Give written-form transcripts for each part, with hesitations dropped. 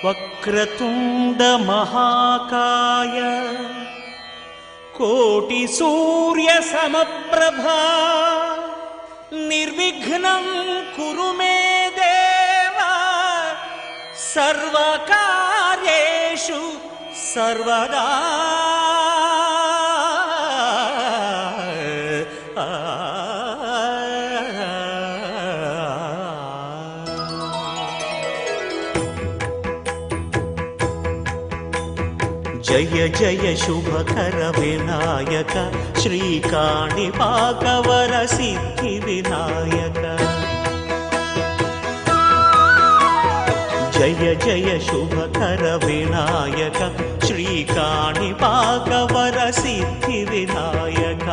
वक्रतुंड महाकाय कोटि सूर्य समप्रभा निर्विघ्नं कुरु मे देव सर्वकार्येषु सर्वदा। जय जय शुभकर विनायक श्रीकाणिपाकवर सिद्धि विनायक। जय जय शुभकर विनायक श्रीकाणिपाकवर सिद्धि विनायक।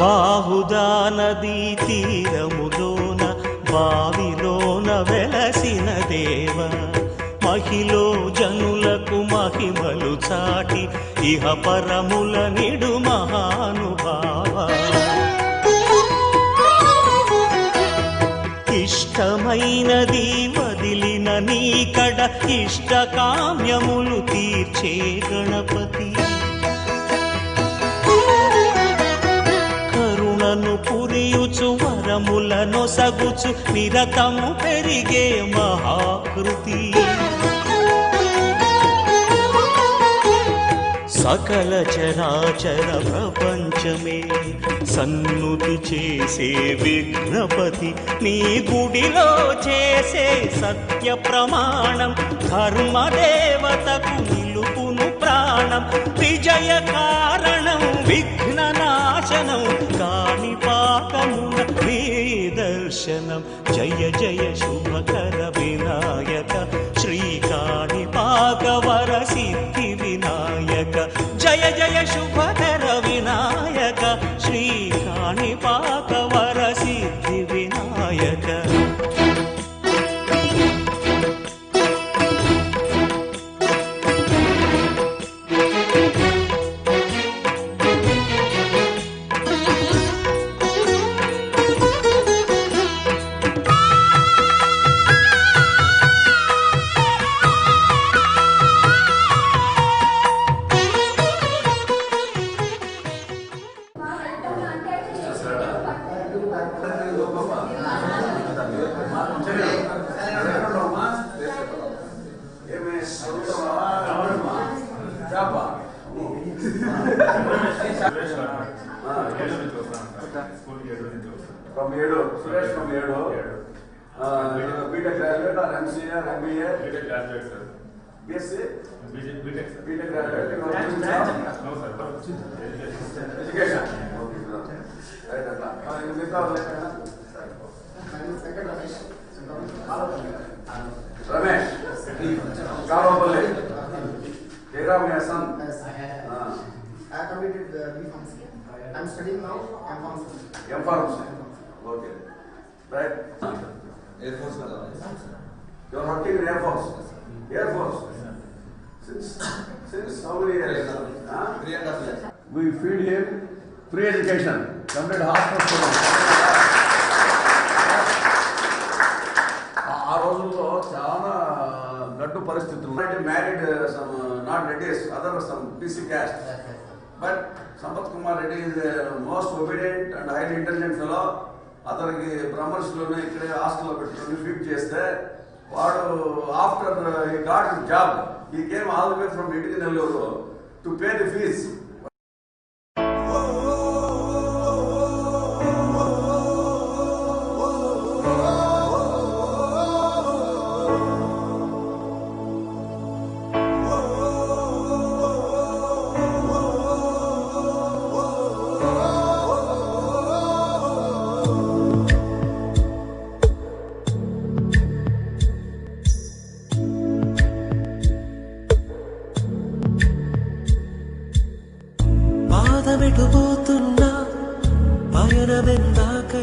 బాహుదా నదీ తీరములోన బావిలోన వెలసిన దేవ మహిలో జనులకు మహిమలు చాటి ఇహ పరముల నిడు మహానుభావ। ఇష్టమైనది వదిలిన నీకడ ఇష్ట కామ్యములు తీర్చే గణపతి। పురియుచు వరములను సగుచు నిరతము పెరిగే మహాకృతి। సకల చరాచర ప్రపంచమే సన్నుతి చేసే విఘ్నపతి నీ గుడిలో చేసే సత్య ప్రమాణం ధర్మదేవతకు నిలుపును ప్రాణం। విజయ కారణం విఘ్న నాశనం కాణిపాకమున నీ దర్శనం। జయ జయ శుభకర వినాయక శ్రీకాణిపాకవర సిద్ధి వినాయక। జయ జయ శుభకర వినాయక శ్రీకాణిపాకవర సిద్ధి Vinayaka. From Yedo, Suresh from Yedo. B.Tech graduate or MCA or MBA? B.Tech graduate, sir. BSc? B.Tech, sir. B.Tech graduate. You know, No, sir. Education. Okay, sir. Right, you make our Ramesh. Karavapalli. Kera, my son. Yes, I completed the B.Pharmacy. I am studying now M.Pharmacy. M.Pharmacy. Okay. Right. Air Force. You are working in Air Force. Air Force. Since how many years? 3.5 years. We feed him free education. Complete hospital. ఆ రోజుల్లో చాలా గడ్డు పరిస్థితులు married some not Reddys other some BC caste but Sampath Kumar Reddy is most obedient and highly intelligent fellow. అతనికి బ్రహ్మర్స్లోనే ఇక్కడే హాస్టల్లో పెట్టుకుని ఫీడ్ చేస్తే వాడు after he got his job he came all the way from ఇటుకి Nellore to pay the fees.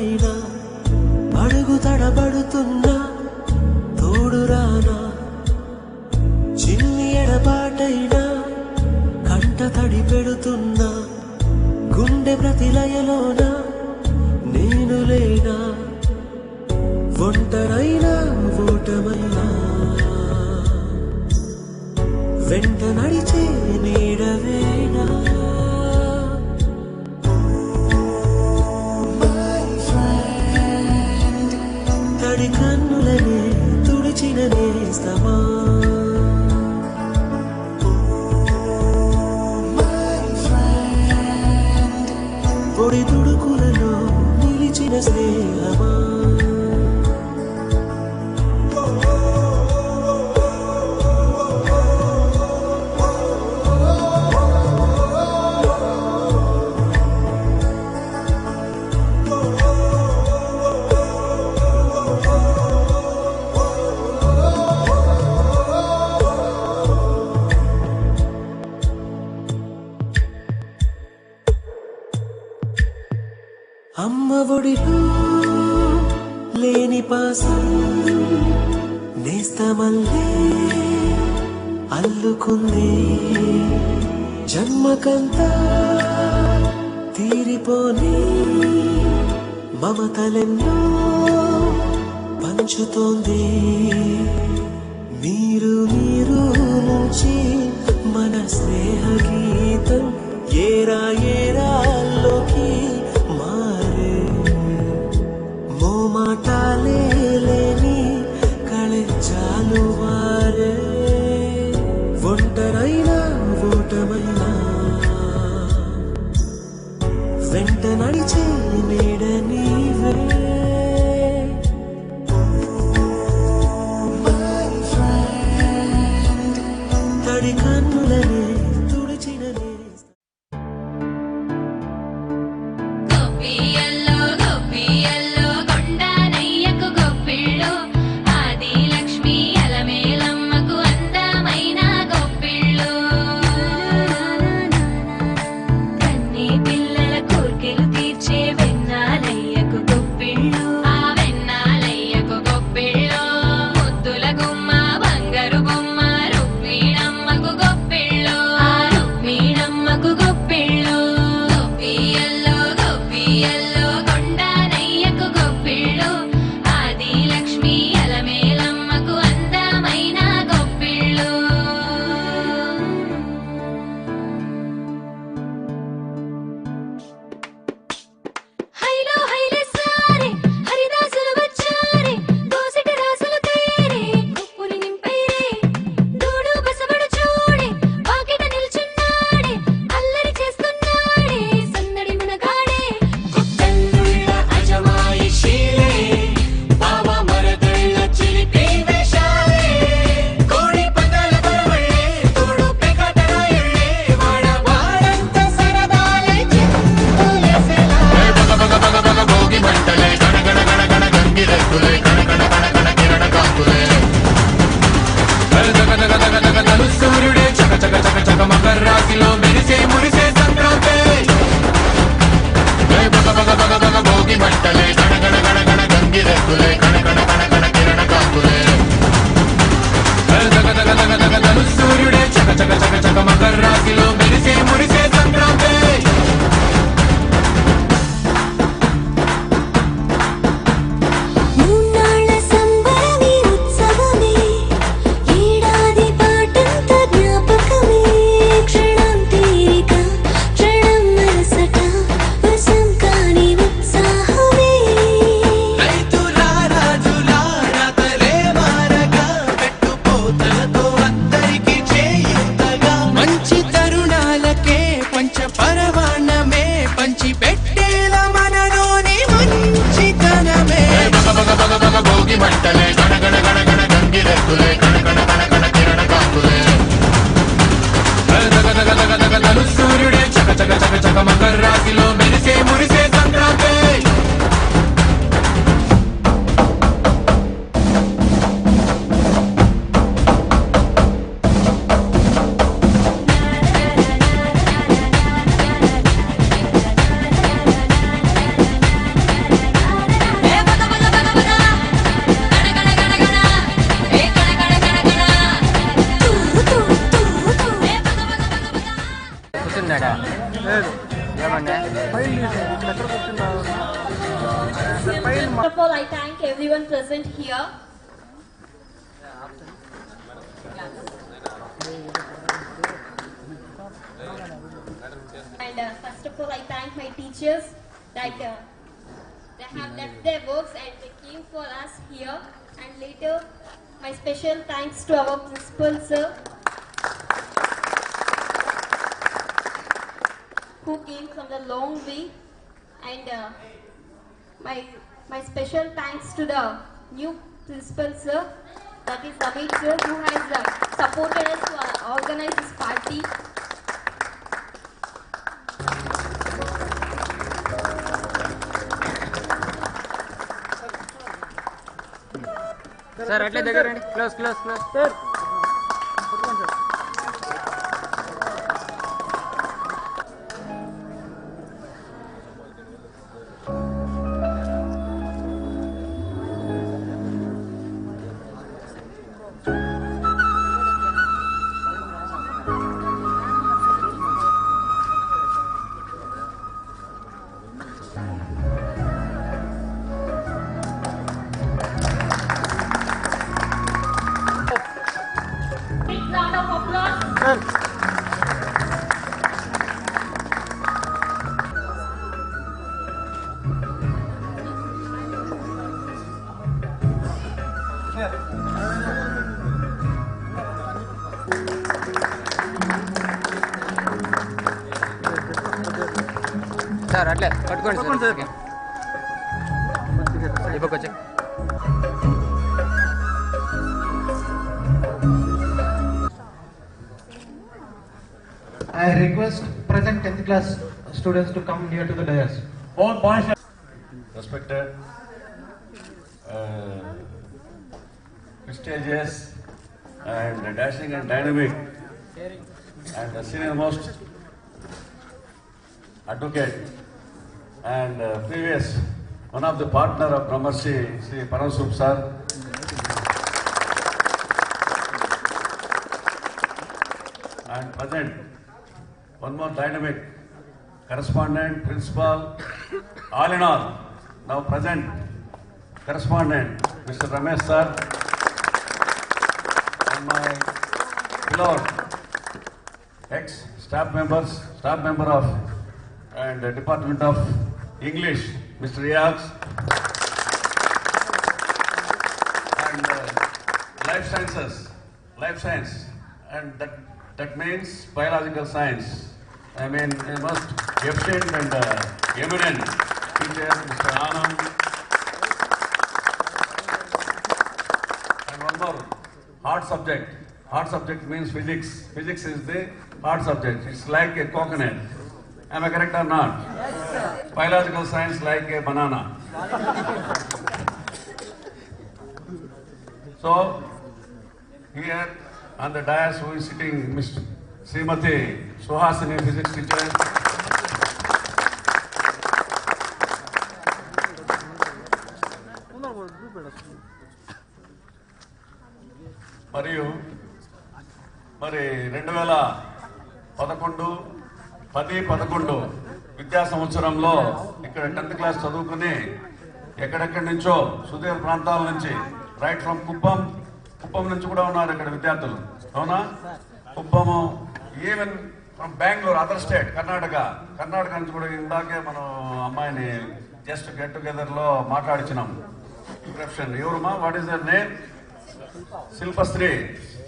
దూరమైనా అడుగు తడబడుతున్నా తోడురానా చిన్ని ఎడబాటైనా కంట తడి పెడుతున్నా గుండె ప్రతిలయలోన నేను లేనా ఒంటరైనా ఓటమైనా వెంట నడిచే నీడవేనా తడి కన్నులనే తుడిచిన నేస్తమా పొడి తుడుకులలో నిలిచిన స్నేహమా అమ్మ ఒడిలో లేని పాసం నేస్తమల్లే అల్లుకుంది జన్మకంతా తీరిపోని మమతలెన్నో పంచుతోంది మీరు నుంచి మన స్నేహ గీతం ఏరా ఏరాల్లోకి మారే మోమాటాలే లేని కళెచ్చాలు వారే ఒంటరైనా ఓటమైనా వెంట నడిచే నీడ నీవే తడి కన్నులనే తుడిచిన గొప్పియల్లో గొప్పియల్లో కొండనయ్యకు గొప్పిళ్ళు ఆది లక్ష్మి అలమేలమ్మకు అందమైన గొప్పిళ్ళు కన్నీ పిల్లల కోర్కెలు తీర్చే వెన్నాలయ్యకు గొప్పిళ్ళు ఆ వెన్నాలయ్యకు గొప్పిళ్ళు ముద్దుల గుమ్మ బంగారు బొమ్మ రుక్మిణమ్మకు గొప్పిళ్ళు ఆ రుక్మిణమ్మకు గొప్పిళ్ళు గొప్పియల్లో గొప్పియల్లో కొండనయ్యకు గొప్పిళ్ళు ఆది లక్ష్మి అలమేలమ్మకు అందమైన గొప్పిళ్ళు హైలో హైలే సారే హరిదాసులు వచ్చారే దోసిటి రాసులు తేరే కుప్పులు నింపైరే దూడు బసబడు చూడే వాకిట నిల్చున్నాడే అల్లరి చేస్తున్నాడే సందడి మునగాడే కొత్తల్లుళ్ళ అజమాయిషీలే బావ మరదళ్ళ చిలిపి వేషాలే కోడి పందాల బరవళ్ళే తోడు పెకటరాయుళ్ళే వాడవాడంత సరదాలై చిందులేసేలా భోగి మంటలే గణగణ గణగణ గంగిరెద్దులే గణగణ గణగణ కిరణ కాంతులే తలు సూర్యుడే చక చక చక చక మకర రాశిలో మెరిసే మురిసే సంక్రాంతి భోగి మంటలే గణగణ గణగణ గంగిరెద్దులే గణగణ గణగణ కిరణ కాంతులే తలు సూర్యుడే చక చక చక చక మకర రాశిలో మెరిసే మురిసే సంక్రాంతి మూన్నాళ్ళ సంబరమే ఉత్సవమే ఏడాది పాటంత జ్ఞాపకమే క్షణం తీరిక క్షణం మరసట వశం కాని ఉత్సాహమే రైతులారా First of all, I thank everyone present here. And first of all, I thank my teachers that they have left their works and they came for us here. And later, my special thanks to our principal sir, who came from the long way, and my special thanks to the new principal sir, that is Amit sir, who has supported us to organize this party. Sir, atle దగ్గర రండి. Close. Sir. Big round of applause. Sir, atle పట్టుకోండి sir. ఇవ్వకొచ్చే. I request present 10th class students to come near to the dais. All boys are respected, prestigious, and dashing and dynamic, and the senior most advocate, and previous one of the partner of Brahmarshi, Sri Paramsup sir. And present, one more dynamic correspondent, principal, all in all, now present correspondent, Mr. Ramesh sir, and my beloved ex-staff member of and the Department of English, Mr. Riaz, and life science, and that means biological science. I mean, a most efficient and eminent teacher, Mr. Anand. And one more, hard subject. Hard subject means physics. Physics is the hard subject. It's like a coconut. Am I correct or not? Yes, sir. Biological science like a banana. So, here on the dais who is sitting, Mr. Srimati Suhasini, physics teacher. మరి 2011 విద్యా సంవత్సరంలో ఇక్కడ 10th class చదువుకుని ఎక్కడెక్కడి నుంచో సుదూర ప్రాంతాల నుంచి రైట్ ఫ్రమ్ కుప్పం నుంచి కూడా ఉన్నారు ఇక్కడ విద్యార్థులు, అవునా? Kuppam, even from Bengaluru, other state, Karnataka నుంచి కూడా ఇందాకే మనం అమ్మాయిని జస్ట్ గెట్ టుగెదర్ లో మాట్లాడించినాం. రిసెప్షన్ ఎవరుమా, what is their name?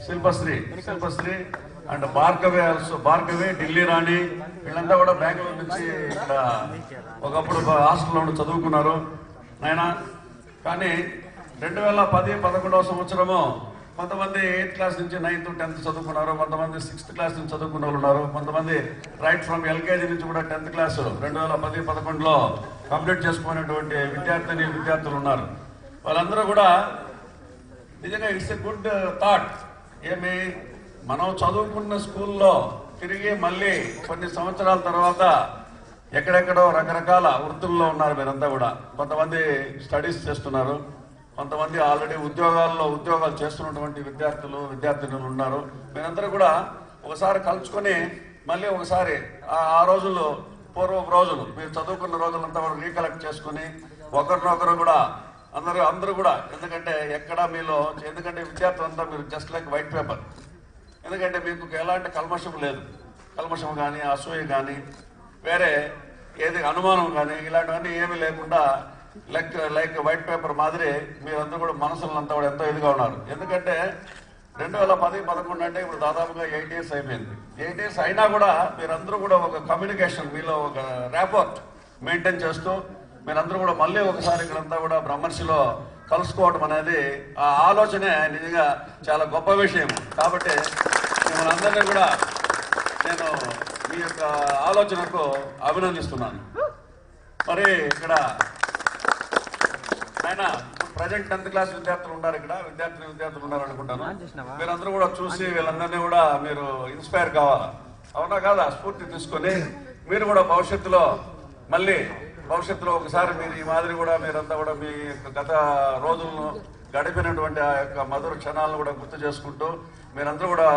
Shilpashree and Bhargavi, Delhi Rani, వీళ్ళంతా కూడా బెంగళూరు నుంచి ఇక్కడ ఒకప్పుడు హాస్టల్లో ఉండి చదువుకున్నారు ఆయన. కానీ 2010-11 సంవత్సరము కొంతమంది 8th క్లాస్ నుంచి 9th 10th చదువుకున్నారు, కొంతమంది 6th క్లాస్ నుంచి చదువుకున్న వాళ్ళు ఉన్నారు, కొంతమంది రైట్ ఫ్రమ్ ఎల్కేజీ నుంచి కూడా 10th క్లాస్ 2010-11లో కంప్లీట్ చేసుకునేటువంటి విద్యార్థులు ఉన్నారు. వాళ్ళందరూ కూడా నిజంగా ఇట్స్ ఎ గుడ్ థాట్. ఏమి, మనం చదువుకున్న స్కూల్లో తిరిగి మళ్ళీ కొన్ని సంవత్సరాల తర్వాత ఎక్కడెక్కడో రకరకాల వృత్తుల్లో ఉన్నారు మీరంతా కూడా. కొంతమంది స్టడీస్ చేస్తున్నారు, కొంతమంది ఆల్రెడీ ఉద్యోగాలు చేస్తున్నటువంటి విద్యార్థినులు ఉన్నారు. మీరందరూ కూడా ఒకసారి కలుసుకొని మళ్ళీ ఒకసారి ఆ రోజుల్లో పూర్వపు రోజులు మీరు చదువుకున్న రోజులంతా కూడా రీకలెక్ట్ చేసుకుని ఒకరినొకరు కూడా అందరూ కూడా, ఎందుకంటే ఎక్కడ మీలో, ఎందుకంటే విద్యార్థులంతా మీరు జస్ట్ లైక్ వైట్ పేపర్. ఎందుకంటే మీకు ఎలాంటి కల్మషం లేదు, కల్మషం కానీ అసూయ కానీ వేరే ఏది అనుమానం కానీ ఇలాంటివన్నీ ఏమీ లేకుండా లైక్ వైట్ పేపర్ మాదిరి మీరందరూ కూడా మనసులంతా కూడా ఎంతో ఇదిగా ఉన్నారు. ఎందుకంటే 2010-11 అంటే ఇప్పుడు దాదాపుగా 8 years అయిపోయింది. 8 years అయినా కూడా మీరందరూ కూడా ఒక కమ్యూనికేషన్, మీలో ఒక ర్యాపోర్ట్ మెయింటైన్ చేస్తూ మీరందరూ కూడా మళ్ళీ ఒకసారి ఇక్కడంతా కూడా బ్రహ్మర్షిలో కలుసుకోవడం అనేది ఆ ఆలోచనే నిజంగా చాలా గొప్ప విషయం. కాబట్టి మిమ్మల్ని అందరినీ కూడా నేను మీ యొక్క ఆలోచనకు అభినందిస్తున్నాను. మరి ఇక్కడ ఆయన ప్రజెంట్ 10th క్లాస్ విద్యార్థులు ఉన్నారు, ఇక్కడ విద్యార్థులు ఉన్నారు అనుకుంటాను. మీరందరూ కూడా చూసి వీళ్ళందరినీ కూడా మీరు ఇన్స్పైర్ కావాలా, అవునా కాదా? స్ఫూర్తి తీసుకొని మీరు కూడా భవిష్యత్తులో ఒకసారి మీరు ఈ మాదిరి కూడా మీరంతా కూడా మీ యొక్క గత రోజులను గడిపినటువంటి ఆ యొక్క మధుర క్షణాలను కూడా గుర్తు చేసుకుంటూ మీరందరూ కూడా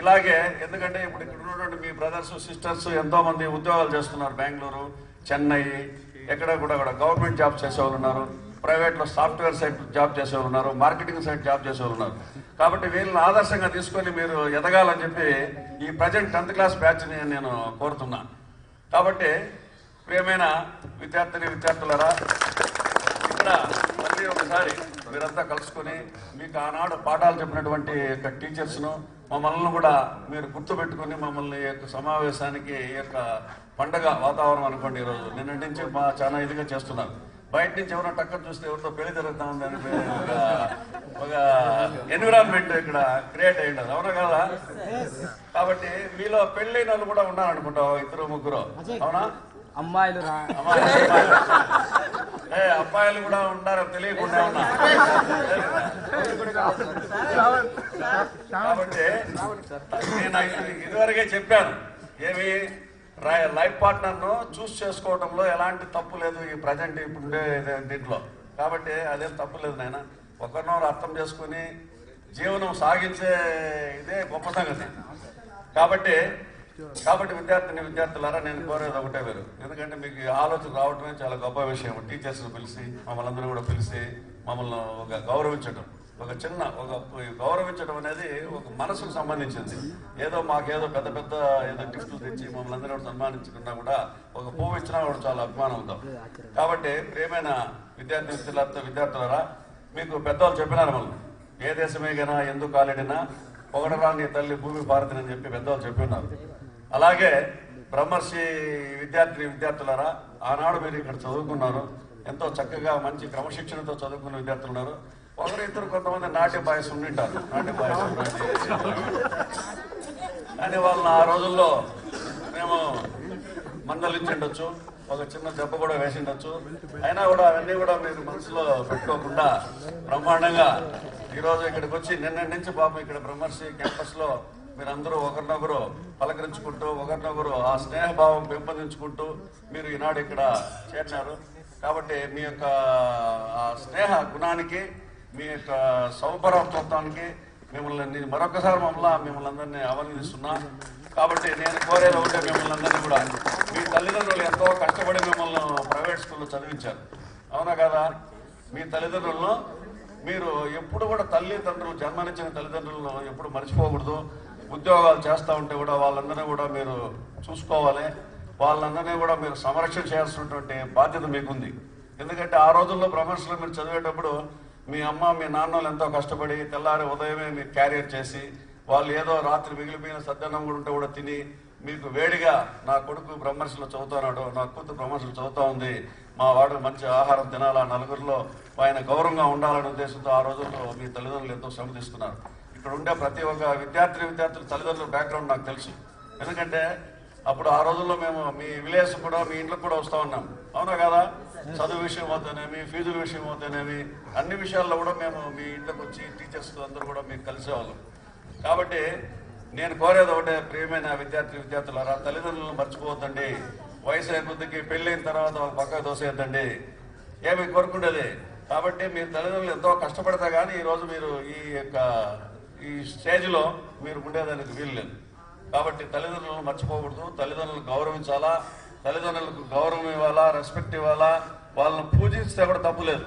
ఇలాగే, ఎందుకంటే ఇప్పుడు ఇక్కడ ఉన్నటువంటి మీ బ్రదర్స్ సిస్టర్స్ ఎంతో మంది ఉద్యోగాలు చేస్తున్నారు, బెంగళూరు, చెన్నై, ఎక్కడ కూడా గవర్నమెంట్ జాబ్ చేసేవాళ్ళు ఉన్నారు, ప్రైవేట్లో సాఫ్ట్వేర్ సైడ్ జాబ్ చేసేవాళ్ళు ఉన్నారు, మార్కెటింగ్ సైడ్ జాబ్ చేసేవాళ్ళు ఉన్నారు. కాబట్టి వీళ్ళని ఆదర్శంగా తీసుకొని మీరు ఎదగాలని చెప్పి ఈ ప్రజెంట్ 10th క్లాస్ బ్యాచ్ని నేను కోరుతున్నాను. కాబట్టి ప్రియమైన విద్యార్థులారా, ఇక్కడ మళ్ళీ ఒకసారి మీరంతా కలుసుకొని మీకు ఆనాడు పాఠాలు చెప్పినటువంటి యొక్క టీచర్స్ను మమ్మల్ని కూడా మీరు గుర్తుపెట్టుకుని మమ్మల్ని ఈ యొక్క సమావేశానికి ఈ యొక్క పండగ వాతావరణం అనుకోండి. ఈరోజు నిన్నటి నుంచి చాలా ఇదిగా చేస్తున్నారు. బయట నుంచి ఎవరో టక్కర్ చూస్తే ఎవరితో పెళ్లి జరుగుతా ఉందని ఒక ఎన్విరాన్మెంట్ ఇక్కడ క్రియేట్ అయ్యి ఉండదు, అవునా కదా? కాబట్టి మీలో పెళ్ళైన వాళ్ళు కూడా ఉన్నారనుకుంటా, 2-3, అవునా? అమ్మాయిలు అబ్బాయిలు కూడా ఉన్నారు, తెలియకుండా ఉన్నా. కాబట్టి నేను ఇదివరకే చెప్పాను, ఏమి లైఫ్ పార్ట్నర్ను చూస్ చేసుకోవడంలో ఎలాంటి తప్పు లేదు ఈ ప్రజెంట్ ఇప్పుడుండే దీంట్లో. కాబట్టి అదేం తప్పు లేదు నాయన, ఒకరినొకరు అర్థం చేసుకుని జీవనం సాగించే ఇదే గొప్ప సంగతి. కాబట్టి విద్యార్థులారా, నేను కోరేది ఒకటే వేరు. ఎందుకంటే మీకు ఆలోచన రావటమే చాలా గొప్ప విషయం. టీచర్స్ని పిలిచి మమ్మల్ని అందరూ కూడా పిలిచి మమ్మల్ని ఒక గౌరవించడం, గౌరవించడం అనేది ఒక మనసుకు సంబంధించింది. మాకేదో పెద్ద ఏదో గిఫ్ట్లు తెచ్చి మమ్మల్ని అందరూ సన్మానించుకున్నా కూడా ఒక పువ్వు ఇచ్చినా కూడా చాలా అభిమానం ఉందాం. కాబట్టి ప్రియమైన విద్యార్థులారా, మీకు పెద్దవాళ్ళు చెప్పినారు, మమ్మల్ని ఏ దేశమేగైనా ఎందుకు కాలేడినా పొగడరా నీ తల్లి భూమి భారతిని చెప్పి పెద్దవాళ్ళు చెప్పిన్నారు. అలాగే బ్రహ్మర్షి విద్యార్థులారా, ఆనాడు మీరు ఇక్కడ చదువుకున్నారు, ఎంతో చక్కగా మంచి క్రమశిక్షణతో చదువుకున్న విద్యార్థులు ఉన్నారు. ఒకరిద్దరు కొంతమంది నాట్య బాయ్స్ ఉండింటారు, అని వాళ్ళని ఆ రోజుల్లో మేము మందలించుండొచ్చు, ఒక చిన్న దెబ్బ కూడా వేసిండొచ్చు. అయినా కూడా అవన్నీ కూడా మీరు మనసులో పెట్టుకోకుండా బ్రహ్మాండంగా ఈరోజు ఇక్కడికి వచ్చి నిన్నటి నుంచి పాపం ఇక్కడ బ్రహ్మర్షి క్యాంపస్లో మీరందరూ ఒకరినొకరు పలకరించుకుంటూ ఒకరినొకరు ఆ స్నేహభావం పెంపొందించుకుంటూ మీరు ఈనాడు ఇక్కడ చేర్చారు. కాబట్టి మీ యొక్క ఆ స్నేహ గుణానికి, మీ యొక్క సౌపరత్వానికి మిమ్మల్ని మరొకసారి మిమ్మల్ని అందరినీ అభినందిస్తున్నా. కాబట్టి నేను కోరేది ఒకటే, మిమ్మల్ని అందరినీ కూడా మీ తల్లిదండ్రులు ఎంతో కష్టపడి మిమ్మల్ని ప్రైవేట్ స్కూల్లో చదివించారు, అవునా కదా? మీ తల్లిదండ్రులను మీరు ఎప్పుడు కూడా జన్మనిచ్చిన తల్లిదండ్రులను ఎప్పుడు మర్చిపోకూడదు. ఉద్యోగాలు చేస్తూ ఉంటే కూడా వాళ్ళందరినీ కూడా మీరు చూసుకోవాలి, వాళ్ళందరినీ కూడా మీరు సంరక్షణ చేయాల్సినటువంటి బాధ్యత మీకుంది. ఎందుకంటే ఆ రోజుల్లో బ్రహ్మర్షిలో మీరు చదివేటప్పుడు మీ అమ్మ మీ నాన్నలు ఎంతో కష్టపడి తెల్లారి ఉదయమే మీరు క్యారియర్ చేసి, వాళ్ళు ఏదో రాత్రి మిగిలిపోయిన సద్దన్నం కూడా ఉంటే కూడా తిని మీకు వేడిగా నా కొడుకు బ్రహ్మర్షిలో చదువుతున్నాడు, నా కూతురు బ్రహ్మర్షిలో చదువుతూ ఉంది, మా వాడు మంచి ఆహారం తినాలా, నలుగురిలో ఆయన గౌరవంగా ఉండాలనే ఉద్దేశంతో ఆ రోజుల్లో మీ తల్లిదండ్రులు ఎంతో శ్రమ తీసుకున్నారు. ఇక్కడ ఉండే ప్రతి ఒక్క విద్యార్థుల తల్లిదండ్రుల బ్యాక్గ్రౌండ్ నాకు తెలుసు. ఎందుకంటే అప్పుడు ఆ రోజుల్లో మేము మీ విలేజ్ కూడా మీ ఇంట్లోకి కూడా వస్తూ ఉన్నాం, అవునా కదా? చదువు విషయం అవుతానేమి, ఫీజుల విషయం అవుతానేమి, అన్ని విషయాల్లో కూడా మేము మీ ఇంట్లోకి వచ్చి టీచర్స్ అందరూ కూడా మీకు కలిసేవాళ్ళం. కాబట్టి నేను కోరేది ఒకటే, ప్రియమైన విద్యార్థులారా, తల్లిదండ్రులను మర్చిపోవద్దండి. వయసు అయిన కొద్దికి పెళ్ళైన తర్వాత పక్కకు దోసేయద్దండి, ఏమి కోరుకుండేది. కాబట్టి మీ తల్లిదండ్రులు ఎంతో కష్టపడతా కానీ ఈరోజు మీరు ఈ స్టేజ్లో మీరు ఉండేదానికి వీలు లేదు. కాబట్టి తల్లిదండ్రులను మర్చిపోకూడదు, తల్లిదండ్రులను గౌరవించాలా, తల్లిదండ్రులకు గౌరవం ఇవ్వాలా, రెస్పెక్ట్ ఇవ్వాలా. వాళ్ళని పూజిస్తే కూడా తప్పులేదు.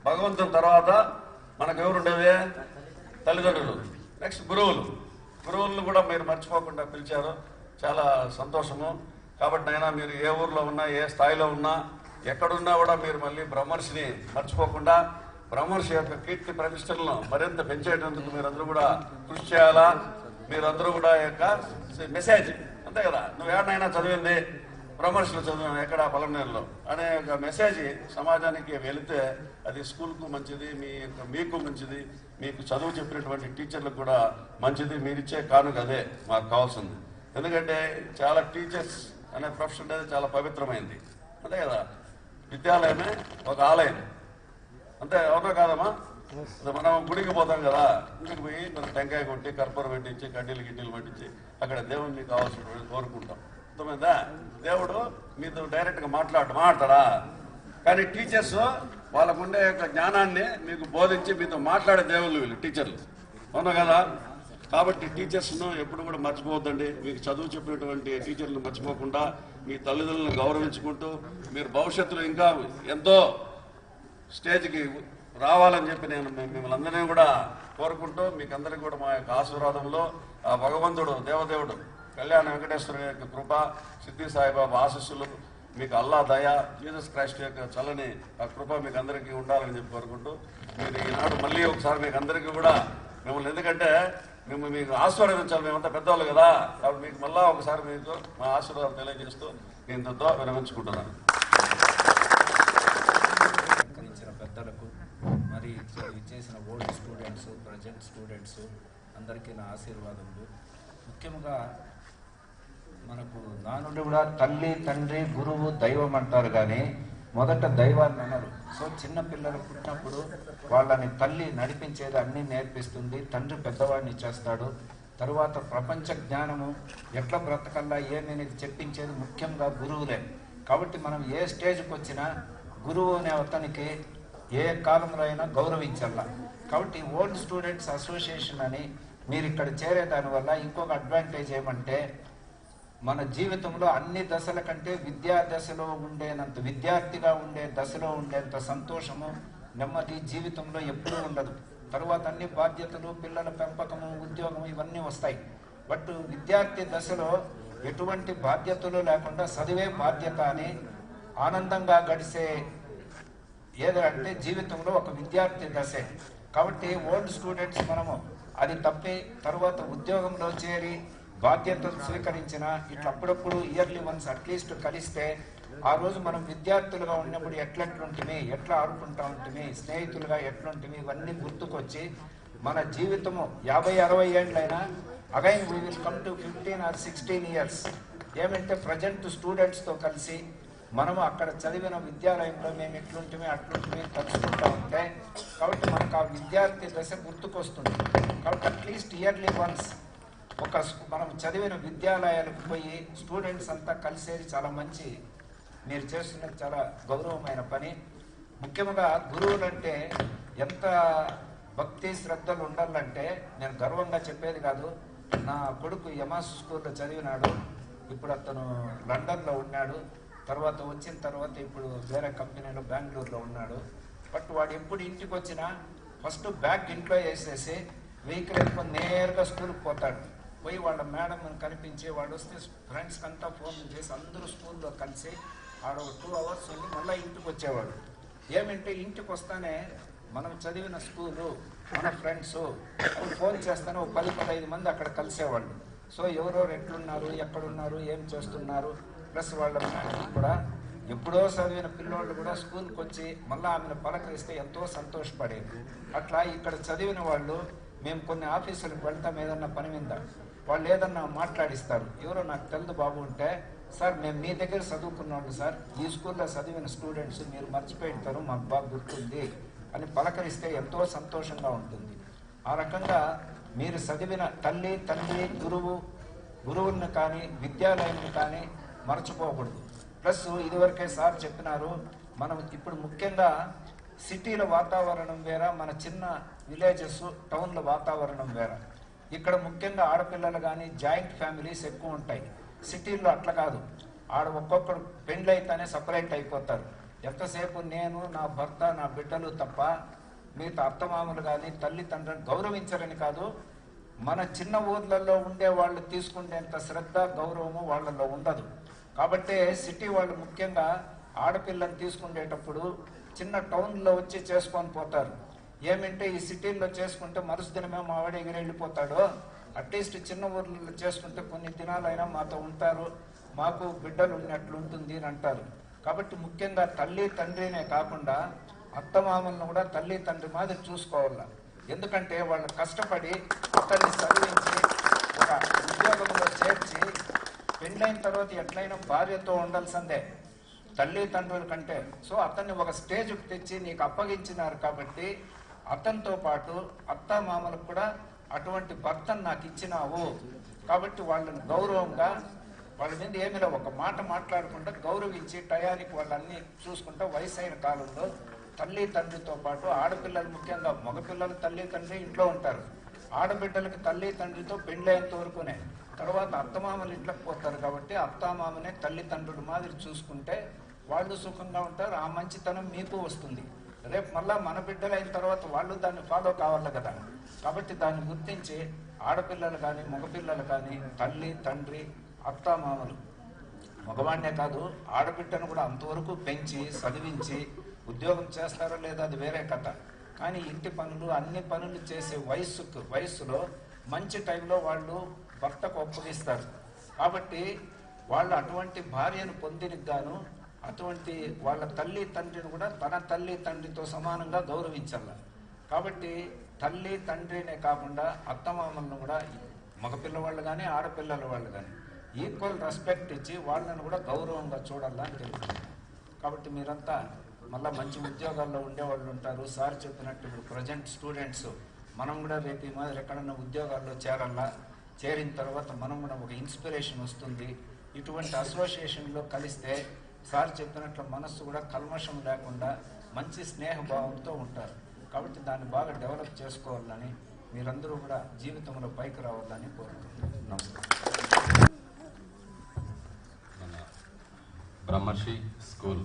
భగవంతుని తర్వాత మనకు ఎవరు ఉండేది? తల్లిదండ్రులు, నెక్స్ట్ గురువులను కూడా మీరు మర్చిపోకుండా పిలిచారు, చాలా సంతోషము. కాబట్టి అయినా మీరు ఏ ఊర్లో ఉన్నా, ఏ స్థాయిలో ఉన్నా, ఎక్కడున్నా కూడా మీరు మళ్ళీ బ్రహ్మర్షిని మర్చిపోకుండా బ్రహ్మర్షి యొక్క కీర్తి ప్రతిష్టలను మరింత పెంచేటందుకు మీరందరూ కూడా కృషి చేయాలా. మీరందరూ కూడా యొక్క మెసేజ్ అంతే కదా, నువ్వు ఏడనైనా చదివింది బ్రహ్మర్షిలో చదివాను ఎక్కడ పలమనేరులో అనే ఒక మెసేజ్ సమాజానికి వెళితే అది స్కూల్కు మంచిది, మీకు మంచిది, మీకు చదువు చెప్పినటువంటి టీచర్లకు కూడా మంచిది. మీరిచ్చే కానుక అదే మాకు కావాల్సింది. ఎందుకంటే చాలా టీచర్స్ అనే ప్రొఫెషన్ అనేది చాలా పవిత్రమైంది అంతే కదా. విద్యాలయమే ఒక ఆలయం అంతే, అవునా కాదమ్మా? మనం గుడికి పోతాం కదా, గుడికి పోయి మనం టెంకాయ కొట్టి కర్పూరం పెట్టించి కడ్డీలు పట్టించి అక్కడ దేవుణ్ణి కావాల్సినటువంటి కోరుకుంటాం. అర్థమైందా? దేవుడు మీతో డైరెక్ట్గా మాట్లాడతాడా? కానీ టీచర్స్ వాళ్ళకుండే యొక్క జ్ఞానాన్ని మీకు బోధించి మీతో మాట్లాడే దేవుళ్ళు వీళ్ళు టీచర్లు, అవునా కదా? కాబట్టి టీచర్స్ను ఎప్పుడు కూడా మర్చిపోవద్దండి. మీకు చదువు చెప్పినటువంటి టీచర్లను మర్చిపోకుండా మీ తల్లిదండ్రులను గౌరవించుకుంటూ మీరు భవిష్యత్తులో ఇంకా ఎంతో స్టేజ్కి రావాలని చెప్పి నేను మిమ్మల్ని అందరినీ కూడా కోరుకుంటూ మీకు అందరికీ కూడా మా యొక్క ఆశీర్వాదంలో ఆ భగవంతుడు దేవదేవుడు కళ్యాణ వెంకటేశ్వర యొక్క కృప, సిద్ధి సాయిబాబా ఆశీస్సులు, మీకు అల్లా దయ, జీసస్ క్రైస్ట్ యొక్క చల్లని ఆ కృప మీకు అందరికీ ఉండాలని చెప్పి కోరుకుంటూ మీరు ఈనాడు మళ్ళీ ఒకసారి మీకు అందరికీ కూడా మిమ్మల్ని, ఎందుకంటే మీకు ఆశీర్వదించాలి, మేమంతా పెద్దవాళ్ళు కదా, కాబట్టి మీకు మళ్ళా ఒకసారి మీకు మా ఆశీర్వాదం తెలియజేస్తూ నేను ఇంతతో విరమించుకుంటున్నాను. పెద్దలకు మరి చేసిన ఓల్డ్ స్టూడెంట్స్, ప్రజెంట్ స్టూడెంట్స్ అందరికీ నా ఆశీర్వాదములు. ముఖ్యంగా మనకు నా నుండి కూడా తల్లి, తండ్రి, గురువు, దైవం అంటారు కానీ మొదట దైవాన్ని అన్నారు. సో చిన్న పిల్లలు పుట్టినప్పుడు వాళ్ళని తల్లి నడిపించేది అన్నీ నేర్పిస్తుంది, తండ్రి పెద్దవాడిని చేస్తాడు. తరువాత ప్రపంచ జ్ఞానము ఎట్లా బ్రతకల్లా ఏమనేది చెప్పించేది ముఖ్యంగా గురువులే. కాబట్టి మనం ఏ స్టేజ్కి వచ్చినా గురువు అనే అతనికి ఏ కాలంలో అయినా గౌరవించాల. కాబట్టి ఓల్డ్ స్టూడెంట్స్ అసోసియేషన్ అని మీరు ఇక్కడ చేరే దానివల్ల ఇంకొక అడ్వాంటేజ్ ఏమంటే మన జీవితంలో అన్ని దశల కంటే విద్యా దశలో ఉండేనంత, విద్యార్థిగా ఉండే దశలో ఉండేంత సంతోషము, నెమ్మది జీవితంలో ఎప్పుడూ ఉండదు. తరువాత అన్ని బాధ్యతలు, పిల్లల పెంపకము, ఉద్యోగం ఇవన్నీ వస్తాయి. బట్ విద్యార్థి దశలో ఎటువంటి బాధ్యతలు లేకుండా చదివే బాధ్యత అని ఆనందంగా గడిసే ఏదంటే జీవితంలో ఒక విద్యార్థి దశే. కాబట్టి ఓల్డ్ స్టూడెంట్స్ మనము అది తప్పి తర్వాత ఉద్యోగంలో చేరి బాధ్యతలు స్వీకరించిన ఇట్లా అప్పుడప్పుడు ఇయర్లీ వన్స్ అట్లీస్ట్ కలిస్తే ఆ రోజు మనం విద్యార్థులుగా ఉన్నప్పుడు ఎట్లెట్లుంటిమి, ఎట్లా ఆడుకుంటా ఉంటుంది, స్నేహితులుగా ఎట్లుంటిమి, ఇవన్నీ గుర్తుకొచ్చి మన జీవితము 50-60 ఏళ్ళైనా again we will come to 15 or 16 years. ఏమంటే ప్రజెంట్ స్టూడెంట్స్తో కలిసి మనము అక్కడ చదివిన విద్యాలయంలో మేము ఎట్లుంటిమి అట్లుంటిమి తలుచుకుంటూ ఉంటే కాబట్టి మనకు ఆ విద్యార్థి దశ గుర్తుకొస్తుంది. కాబట్టి అట్లీస్ట్ ఇయర్లీ వన్స్ మనం చదివిన విద్యాలయాలకు పోయి స్టూడెంట్స్ అంతా కలిసేది చాలా మంచి, మీరు చేస్తున్నది చాలా గౌరవమైన పని. ముఖ్యంగా గురువులంటే ఎంత భక్తి శ్రద్ధలు ఉండాలంటే నేను గర్వంగా చెప్పేది కాదు. నా కొడుకు యమాస్ స్కూల్లో చదివినాడు, ఇప్పుడు అతను లండన్లో ఉన్నాడు, తర్వాత వచ్చిన తర్వాత ఇప్పుడు వేరే కంపెనీలో బెంగళూరులో ఉన్నాడు. బట్ వాడు ఎప్పుడు ఇంటికి వచ్చినా ఫస్ట్ బ్యాగ్ ఇంట్లో వేసేసి వెహికల్ ఎక్కువ నేరుగా స్కూల్కి పోతాడు. పోయి వాళ్ళ మేడం కనిపించి వాడు వస్తే ఫ్రెండ్స్కి అంతా ఫోన్ చేసి అందరూ స్కూల్లో కలిసి ఆడ 2 hours ఉండి మళ్ళీ ఇంటికి వచ్చేవాడు. ఏమంటే ఇంటికి వస్తానే మనం చదివిన స్కూలు, మన ఫ్రెండ్స్ ఫోన్ చేస్తానే 10-15 మంది అక్కడ కలిసేవాళ్ళు. సో ఎవరెవరు ఎట్లున్నారు, ఎక్కడున్నారు, ఏం చేస్తున్నారు, ప్లస్ వాళ్ళ మేడం కూడా ఎప్పుడో చదివిన పిల్లోళ్ళు కూడా స్కూల్కి వచ్చి మళ్ళీ ఆమెను పలకరిస్తే ఎంతో సంతోషపడేది. అట్లా ఇక్కడ చదివిన వాళ్ళు మేము కొన్ని ఆఫీసులకు వెళ్తాం ఏదన్నా పని మీద, వాళ్ళు ఏదన్నా మాట్లాడిస్తారు. ఎవరో నాకు తెలుదు బాబు ఉంటే, సార్ మేము మీ దగ్గర చదువుకున్న వాళ్ళు సార్, ఈ స్కూల్లో చదివిన స్టూడెంట్స్ మీరు మర్చిపోయితారు, మాకు బాగా గుర్తుంది అని పలకరిస్తే ఎంతో సంతోషంగా ఉంటుంది. ఆ రకంగా మీరు చదివిన తల్లి, తండ్రి, గురువులను కానీ విద్యాలయాన్ని కానీ మర్చిపోకూడదు. ప్లస్ ఇదివరకే సార్ చెప్పినారు, మనం ఇప్పుడు ముఖ్యంగా సిటీల వాతావరణం వేరా, మన చిన్న విలేజెస్ టౌన్ల వాతావరణం వేరా. ఇక్కడ ముఖ్యంగా ఆడపిల్లలు కానీ జాయింట్ ఫ్యామిలీస్ ఎక్కువ ఉంటాయి. సిటీల్లో అట్లా కాదు, ఆడ ఒక్కొక్కడు పెండ్లి అయితేనే సపరేట్ అయిపోతారు. ఎంతసేపు నేను, నా భర్త, నా బిడ్డలు తప్ప మిగతా అత్తమామలు కానీ తల్లిదండ్రులను గౌరవించరని కాదు, మన చిన్న ఊర్లలో ఉండే వాళ్ళు తీసుకునేంత శ్రద్ధ గౌరవము వాళ్ళలో ఉండదు. కాబట్టి సిటీ వాళ్ళు ముఖ్యంగా ఆడపిల్లని తీసుకునేటప్పుడు చిన్న టౌన్లో వచ్చి చేసుకొని పోతారు. ఏమంటే ఈ సిటీల్లో చేసుకుంటే మరుసదినమే మా వాడు ఎగిరెళ్ళిపోతాడు, అట్లీస్ట్ చిన్న ఊర్లలో చేసుకుంటే కొన్ని దినాలైనా మాతో ఉంటారు, మాకు బిడ్డలు ఉన్నట్లు ఉంటుంది అని అంటారు. కాబట్టి ముఖ్యంగా తల్లి తండ్రినే కాకుండా అత్తమామలను కూడా తల్లి తండ్రి మాదిరి చూసుకోవాలా. ఎందుకంటే వాళ్ళు కష్టపడి అతన్ని చదివించి ఒక ఉద్యోగంలో చేర్చి పెళ్ళైన తర్వాత ఎట్లయినా భార్యతో ఉండాల్సిందే తల్లిదండ్రుల కంటే. సో అతన్ని ఒక స్టేజ్కి తెచ్చి నీకు అప్పగించినారు కాబట్టి అతనితో పాటు అత్తమామలకు కూడా అటువంటి భర్తను నాకు ఇచ్చినావు కాబట్టి వాళ్ళని గౌరవంగా వాళ్ళ మీద ఏమిలా ఒక మాట మాట్లాడకుండా గౌరవించి టయానికి వాళ్ళన్నీ చూసుకుంటా వయసు అయిన కాలంలో తల్లి తండ్రితో పాటు ఆడపిల్లలు, ముఖ్యంగా మగపిల్లలు తల్లి తండ్రి ఇంట్లో ఉంటారు, ఆడబిడ్డలకి తల్లి తండ్రితో పెళ్ళేంత వరకునే, తర్వాత అత్తమామలు ఇంట్లోకి పోతారు. కాబట్టి అత్తమామనే తల్లిదండ్రులు మాదిరి చూసుకుంటే వాళ్ళు సుఖంగా ఉంటారు, ఆ మంచితనం మీకు వస్తుంది. రేపు మళ్ళా మన బిడ్డలు అయిన తర్వాత వాళ్ళు దాన్ని ఫాలో కావాలి కదా. కాబట్టి దాన్ని గుర్తించి ఆడపిల్లలు కానీ మగపిల్లలు కానీ తల్లి తండ్రి అత్తమామలు, మగవాడినే కాదు ఆడబిడ్డను కూడా అంతవరకు పెంచి చదివించి ఉద్యోగం చేస్తారో లేదో అది వేరే కథ. కానీ ఇంటి పనులు అన్ని పనులు చేసే వయస్సులో మంచి టైంలో వాళ్ళు భర్తకు ఒప్పగిస్తారు. కాబట్టి వాళ్ళు అటువంటి భార్యను పొందినకు గాను అటువంటి వాళ్ళ తల్లి తండ్రిని కూడా తన తల్లి తండ్రితో సమానంగా గౌరవించాల. కాబట్టి తల్లి తండ్రినే కాకుండా అత్తమామలను కూడా మగపిల్లవాళ్ళు కానీ ఆడపిల్లల వాళ్ళు కానీ ఈక్వల్ రెస్పెక్ట్ ఇచ్చి వాళ్ళని కూడా గౌరవంగా చూడాలని తెలుస్తుంది. కాబట్టి మీరంతా మళ్ళీ మంచి ఉద్యోగాల్లో ఉండేవాళ్ళు ఉంటారు. సార్ చెప్పినట్టు ఇప్పుడు ప్రజెంట్ స్టూడెంట్స్ మనం కూడా రేపు ఈ మాదిరి ఎక్కడన్నా ఉద్యోగాల్లో చేరాలా, చేరిన తర్వాత మనం కూడా ఒక ఇన్స్పిరేషన్ వస్తుంది. ఇటువంటి అసోసియేషన్లో కలిస్తే సార్ చెప్పినట్లు మనస్సు కూడా కల్మషం లేకుండా మంచి స్నేహభావంతో ఉంటారు. కాబట్టి దాన్ని బాగా డెవలప్ చేసుకోవాలని మీరందరూ కూడా జీవితంలో పైకి రావాలని కోరుకుంటున్నాను. నమస్కారం. బ్రహ్మర్షి స్కూల్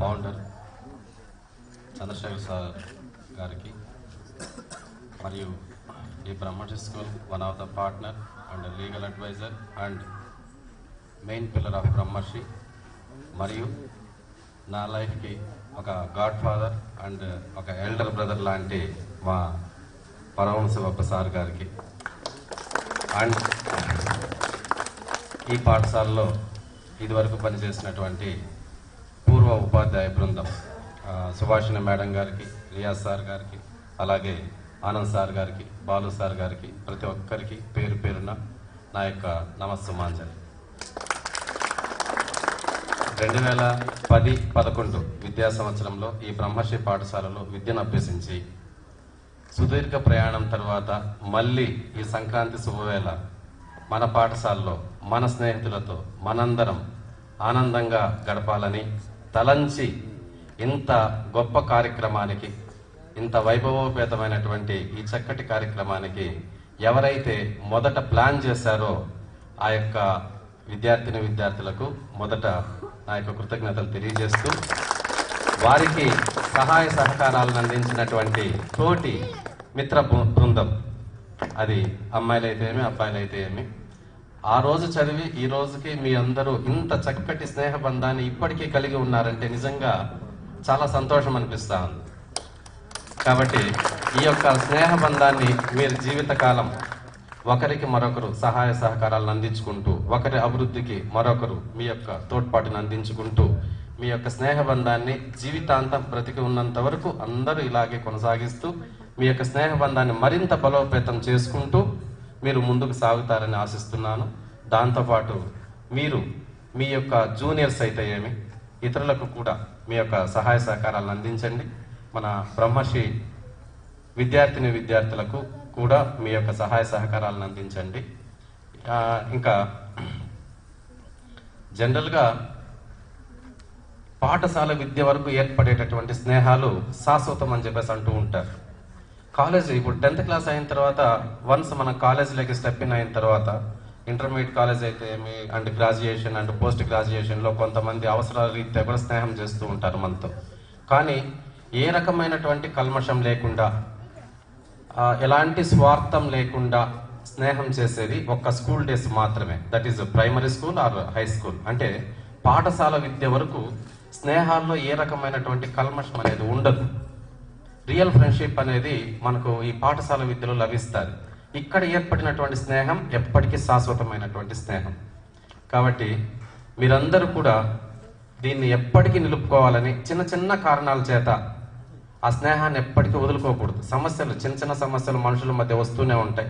ఫౌండర్ చంద్రశేఖర్ సార్ గారికి మరియు ఈ Brahmarshi school one of the partner and legal adviser and main pillar of Brahmarshi మరియు నా లైఫ్కి ఒక గాడ్ ఫాదర్ అండ్ ఒక ఎల్డర్ బ్రదర్ లాంటి మా పరమశివప్ప సార్ గారికి అండ్ ఈ పాఠశాలలో ఇదివరకు పనిచేసినటువంటి పూర్వ ఉపాధ్యాయ బృందం సుభాషిణి మేడం గారికి, రియాజ్ సార్ గారికి, అలాగే ఆనంద్ సార్ గారికి, బాలు సార్ గారికి, ప్రతి ఒక్కరికి పేరు పేరున నా యొక్క నమస్సుమాంజలి. 2010-11 విద్యా సంవత్సరంలో ఈ బ్రహ్మర్షి పాఠశాలలో విద్యను అభ్యసించి సుదీర్ఘ ప్రయాణం తర్వాత మళ్ళీ ఈ సంక్రాంతి శుభవేళ మన పాఠశాలలో మన స్నేహితులతో మనందరం ఆనందంగా గడపాలని తలంచి ఇంత గొప్ప కార్యక్రమానికి, ఇంత వైభవోపేతమైనటువంటి ఈ చక్కటి కార్యక్రమానికి ఎవరైతే మొదట ప్లాన్ చేశారో ఆ యొక్క విద్యార్థులకు మొదట నా యొక్క కృతజ్ఞతలు తెలియజేస్తూ, వారికి సహాయ సహకారాలను అందించినటువంటి తోటి మిత్ర బృందం, అది అమ్మాయిలైతే ఏమి అబ్బాయిలైతే ఏమి, ఆ రోజు చదివి ఈ రోజుకి మీ అందరూ ఇంత చక్కటి స్నేహబంధాన్ని ఇప్పటికీ కలిగి ఉన్నారంటే నిజంగా చాలా సంతోషం అనిపిస్తా ఉంది. కాబట్టి ఈ యొక్క స్నేహబంధాన్ని మీరు జీవితకాలం ఒకరికి మరొకరు సహాయ సహకారాలను అందించుకుంటూ, ఒకరి అభివృద్ధికి మరొకరు మీ యొక్క తోడ్పాటును అందించుకుంటూ, మీ యొక్క స్నేహబంధాన్ని జీవితాంతం బ్రతికి ఉన్నంత వరకు అందరూ ఇలాగే కొనసాగిస్తూ మీ యొక్క స్నేహబంధాన్ని మరింత బలోపేతం చేసుకుంటూ మీరు ముందుకు సాగుతారని ఆశిస్తున్నాను. దాంతోపాటు మీరు మీ యొక్క జూనియర్స్ అయితే ఏమి, ఇతరులకు కూడా మీ యొక్క సహాయ సహకారాలను అందించండి. మన బ్రహ్మర్షి విద్యార్థులకు కూడా మీ యొక్క సహాయ సహకారాలను అందించండి. ఇంకా జనరల్గా పాఠశాల విద్య వరకు ఏర్పడేటటువంటి స్నేహాలు శాశ్వతం అని చెప్పేసి అంటూ ఉంటారు. కాలేజ్ ఇప్పుడు 10th క్లాస్ అయిన తర్వాత వన్స్ మన కాలేజీలోకి స్టెప్ ఇన్ అయిన తర్వాత ఇంటర్మీడియట్ కాలేజ్ అయితే ఏమి అండ్ గ్రాడ్యుయేషన్ అండ్ పోస్ట్ గ్రాడ్యుయేషన్లో కొంతమంది అవసరాల రీత్యా కూడా స్నేహం చేస్తూ ఉంటారు మనతో. కానీ ఏ రకమైనటువంటి కల్మషం లేకుండా ఎలాంటి స్వార్థం లేకుండా స్నేహం చేసేది ఒక్క స్కూల్ డేస్ మాత్రమే. That is primary school or high school. అంటే పాఠశాల విద్య వరకు స్నేహాల్లో ఏ రకమైనటువంటి కల్మషం అనేది ఉండదు. రియల్ ఫ్రెండ్షిప్ అనేది మనకు ఈ పాఠశాల విద్యలో లభిస్తుంది. ఇక్కడ ఏర్పడినటువంటి స్నేహం ఎప్పటికీ శాశ్వతమైనటువంటి స్నేహం. కాబట్టి మీరందరూ కూడా దీన్ని ఎప్పటికీ నిలుపుకోవాలని, చిన్న చిన్న కారణాల చేత ఆ స్నేహాన్ని ఎప్పటికీ వదులుకోకూడదు. సమస్యలు, చిన్న చిన్న సమస్యలు మనుషుల మధ్య వస్తూనే ఉంటాయి.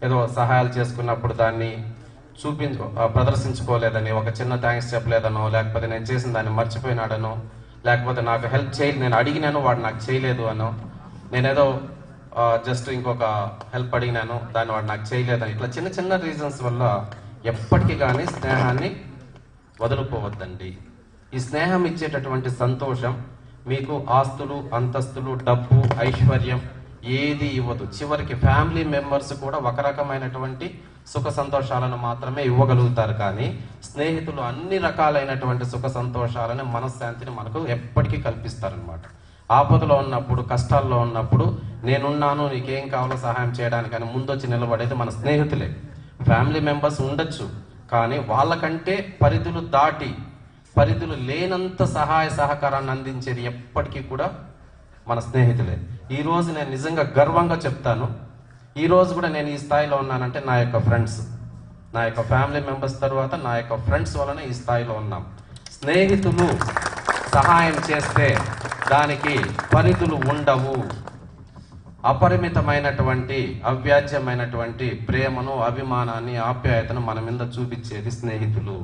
ఏదో సహాయాలు చేసుకున్నప్పుడు దాన్ని ప్రదర్శించుకోలేదని, ఒక చిన్న థ్యాంక్స్ చెప్పలేదనో, లేకపోతే నేను చేసిన దాన్ని మర్చిపోయినాడనో, లేకపోతే నాకు హెల్ప్ నేను అడిగినాను వాడు నాకు చేయలేదు అనో, నేనేదో జస్ట్ ఇంకొక హెల్ప్ అడిగినాను దాన్ని వాడు నాకు చేయలేదని, ఇట్లా చిన్న చిన్న రీజన్స్ వల్ల ఎప్పటికీ కానీ స్నేహాన్ని వదులుకోవద్దండి. ఈ స్నేహం ఇచ్చేటటువంటి సంతోషం మీకు ఆస్తులు, అంతస్తులు, డబ్బు, ఐశ్వర్యం ఏది ఇవ్వదు. చివరికి ఫ్యామిలీ మెంబర్స్ కూడా ఒక రకమైనటువంటి సుఖ సంతోషాలను మాత్రమే ఇవ్వగలుగుతారు. కానీ స్నేహితులు అన్ని రకాలైనటువంటి సుఖ సంతోషాలను, మనశ్శాంతిని మనకు ఎప్పటికీ కల్పిస్తారనమాట. ఆపదలో ఉన్నప్పుడు, కష్టాల్లో ఉన్నప్పుడు నేనున్నాను, నీకేం కావాలో సహాయం చేయడానికని ముందొచ్చి నిలబడేది మన స్నేహితులే. ఫ్యామిలీ మెంబర్స్ ఉండొచ్చు, కానీ వాళ్ళకంటే పరిధులు దాటి, పరిధులు లేనంత సహాయ సహకారాన్ని అందించేది ఎప్పటికీ కూడా మన స్నేహితులే. ఈరోజు నేను నిజంగా గర్వంగా చెప్తాను, ఈరోజు కూడా నేను ఈ స్థాయిలో ఉన్నానంటే నా యొక్క ఫ్రెండ్స్, నా యొక్క ఫ్యామిలీ మెంబర్స్ తర్వాత నా యొక్క ఫ్రెండ్స్ వలన ఈ స్థాయిలో ఉన్నాం. స్నేహితులు సహాయం చేస్తే దానికి పరిధులు ఉండవు. అపరిమితమైనటువంటి, అవ్యాజ్యమైనటువంటి ప్రేమను, అభిమానాన్ని, ఆప్యాయతను మన మీద చూపించేది స్నేహితులు.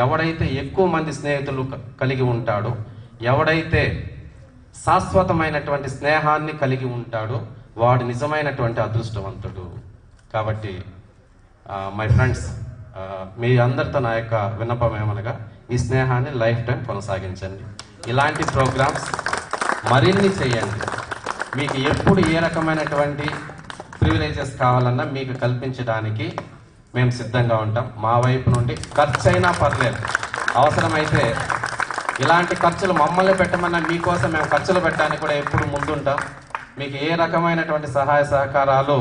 ఎవడైతే ఎక్కువ మంది స్నేహితులు కలిగి ఉంటాడో, ఎవడైతే శాశ్వతమైనటువంటి స్నేహాన్ని కలిగి ఉంటాడో వాడు నిజమైనటువంటి అదృష్టవంతుడు. కాబట్టి మై ఫ్రెండ్స్, మీ అందరితో నా యొక్క విన్నపం ఏమనగా ఈ స్నేహాన్ని లైఫ్ టైం కొనసాగించండి. ఇలాంటి ప్రోగ్రామ్స్ మరిన్ని చేయండి. మీకు ఎప్పుడు ఏ రకమైనటువంటి ప్రివిలేజెస్ కావాలన్నా మీకు కల్పించడానికి మేము సిద్ధంగా ఉంటాం. మా వైపు నుండి ఖర్చు అయినా పర్లేదు, అవసరమైతే ఇలాంటి ఖర్చులు మమ్మల్ని పెట్టమన్నా మీకోసం మేము ఖర్చులు పెట్టడానికి కూడా ఎప్పుడు ముందుంటాం. మీకు ఏ రకమైనటువంటి సహాయ సహకారాలు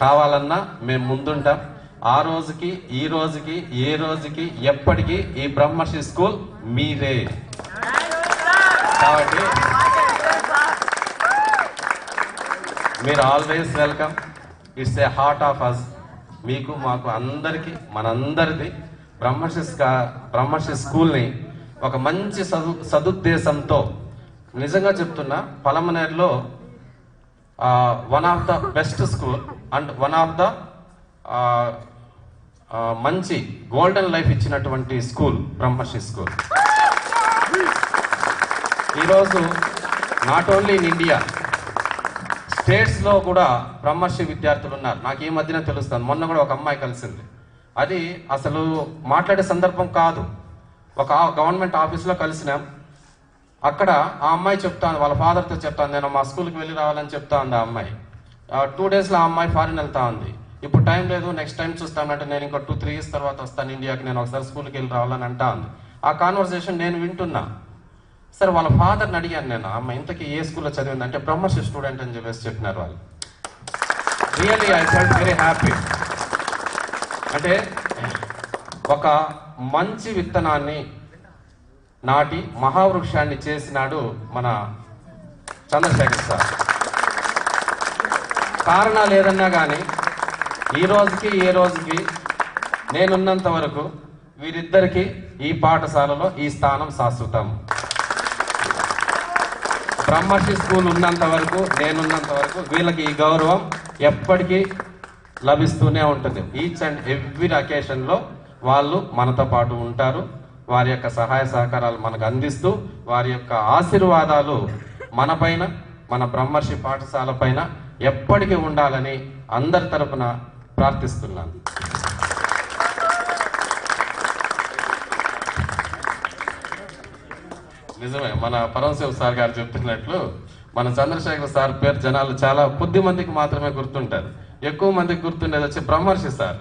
కావాలన్నా మేము ముందుంటాం. ఆ రోజుకి, ఈ రోజుకి, ఏ రోజుకి, ఎప్పటికీ ఈ బ్రహ్మర్షి స్కూల్ మీదే. కాబట్టి మీరు always welcome. It's a heart of us. మీకు, మాకు, అందరికీ, మనందరిది బ్రహ్మర్షి స్కూల్ని ఒక మంచి సదుద్దేశంతో, నిజంగా చెప్తున్నా, పలమనేరులో one of the best school and one of the మంచి గోల్డెన్ లైఫ్ ఇచ్చినటువంటి స్కూల్ బ్రహ్మర్షి స్కూల్. ఈరోజు నాట్ ఓన్లీ ఇన్ ఇండియా, స్టేట్స్లో కూడా బ్రహ్మర్షి విద్యార్థులు ఉన్నారు. నాకు ఈ మధ్యన తెలుస్తుంది. మొన్న కూడా ఒక అమ్మాయి కలిసింది. అది అసలు మాట్లాడే సందర్భం కాదు. ఒక గవర్నమెంట్ ఆఫీస్లో కలిసినాం. అక్కడ ఆ అమ్మాయి చెప్తాను, వాళ్ళ ఫాదర్తో చెప్తాను, నేను మా స్కూల్కి వెళ్ళి రావాలని చెప్తా ఉంది ఆ అమ్మాయి. 2 డేస్లో ఆ అమ్మాయి ఫారిన్ వెళ్తా ఉంది. ఇప్పుడు టైం లేదు, నెక్స్ట్ టైం చూస్తానంటే నేను ఇంకో 2-3 years తర్వాత వస్తాను ఇండియాకి, నేను ఒకసారి స్కూల్కి వెళ్ళి రావాలని అంటా ఉంది. ఆ కాన్వర్సేషన్ నేను వింటున్నా. సరే, వాళ్ళ ఫాదర్ని అడిగాను నేను, అమ్మ ఇంతకీ ఏ స్కూల్లో చదివింది అంటే బ్రహ్మర్షి స్టూడెంట్ అని చెప్పేసి చెప్పినారు వాళ్ళు. Really I felt very happy. అంటే ఒక మంచి విత్తనాన్ని నాటి మహావృక్షాన్ని చేసినాడు మన చంద్రశేఖర్ సార్. కారణాలు ఏదన్నా కానీ ఈ రోజుకి, ఏ రోజుకి నేనున్నంత వరకు వీరిద్దరికి ఈ పాఠశాలలో ఈ స్థానం శాశ్వతం. బ్రహ్మర్షి స్కూల్ ఉన్నంత వరకు, నేనున్నంత వరకు వీళ్ళకి ఈ గౌరవం ఎప్పటికీ లభిస్తూనే ఉంటుంది. ఈచ్ అండ్ ఎవ్రీ అకేషన్లో వాళ్ళు మనతో పాటు ఉంటారు. వారి యొక్క సహాయ సహకారాలు మనకు అందిస్తూ, వారి యొక్క ఆశీర్వాదాలు మన పైన, మన బ్రహ్మర్షి పాఠశాల పైన ఎప్పటికీ ఉండాలని అందరి తరపున ప్రార్థిస్తున్నాను. నిజమే, మన పరమశివ సార్ గారు చెప్తున్నట్లు మన చంద్రశేఖర్ సార్ పేరు జనాలు చాలా కొద్ది మందికి మాత్రమే గుర్తుంటారు. ఎక్కువ మందికి గుర్తుండేది వచ్చి బ్రహ్మర్షి సార్.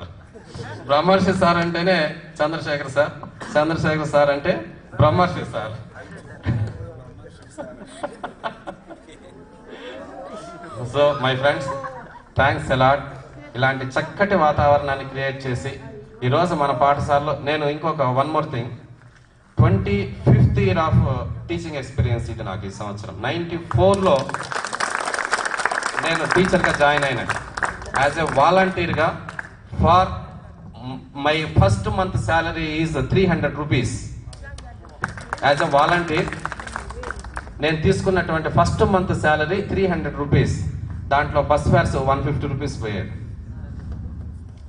బ్రహ్మర్షి సార్ అంటేనే చంద్రశేఖర్ సార్, చంద్రశేఖర్ సార్ అంటే బ్రహ్మర్షి sir. So my friends, thanks a lot. ఇలాంటి చక్కటి వాతావరణాన్ని క్రియేట్ చేసి ఈరోజు మన పాఠశాలలో నేను ఇంకొక one more thing, 25th year of teaching experience ఇది నాకు ఈ సంవత్సరం. 94లో నేను టీచర్గా జాయిన్ అయినాను. యాజ్ ఎ వాలంటీర్గా for my first month salary is 300 rupees. As a volunteer నేను తీసుకున్నటువంటి ఫస్ట్ మంత్ శాలరీ 300 రూపీస్. దాంట్లో బస్ ఫేర్స్ 150 రూపీస్ పోయాడు.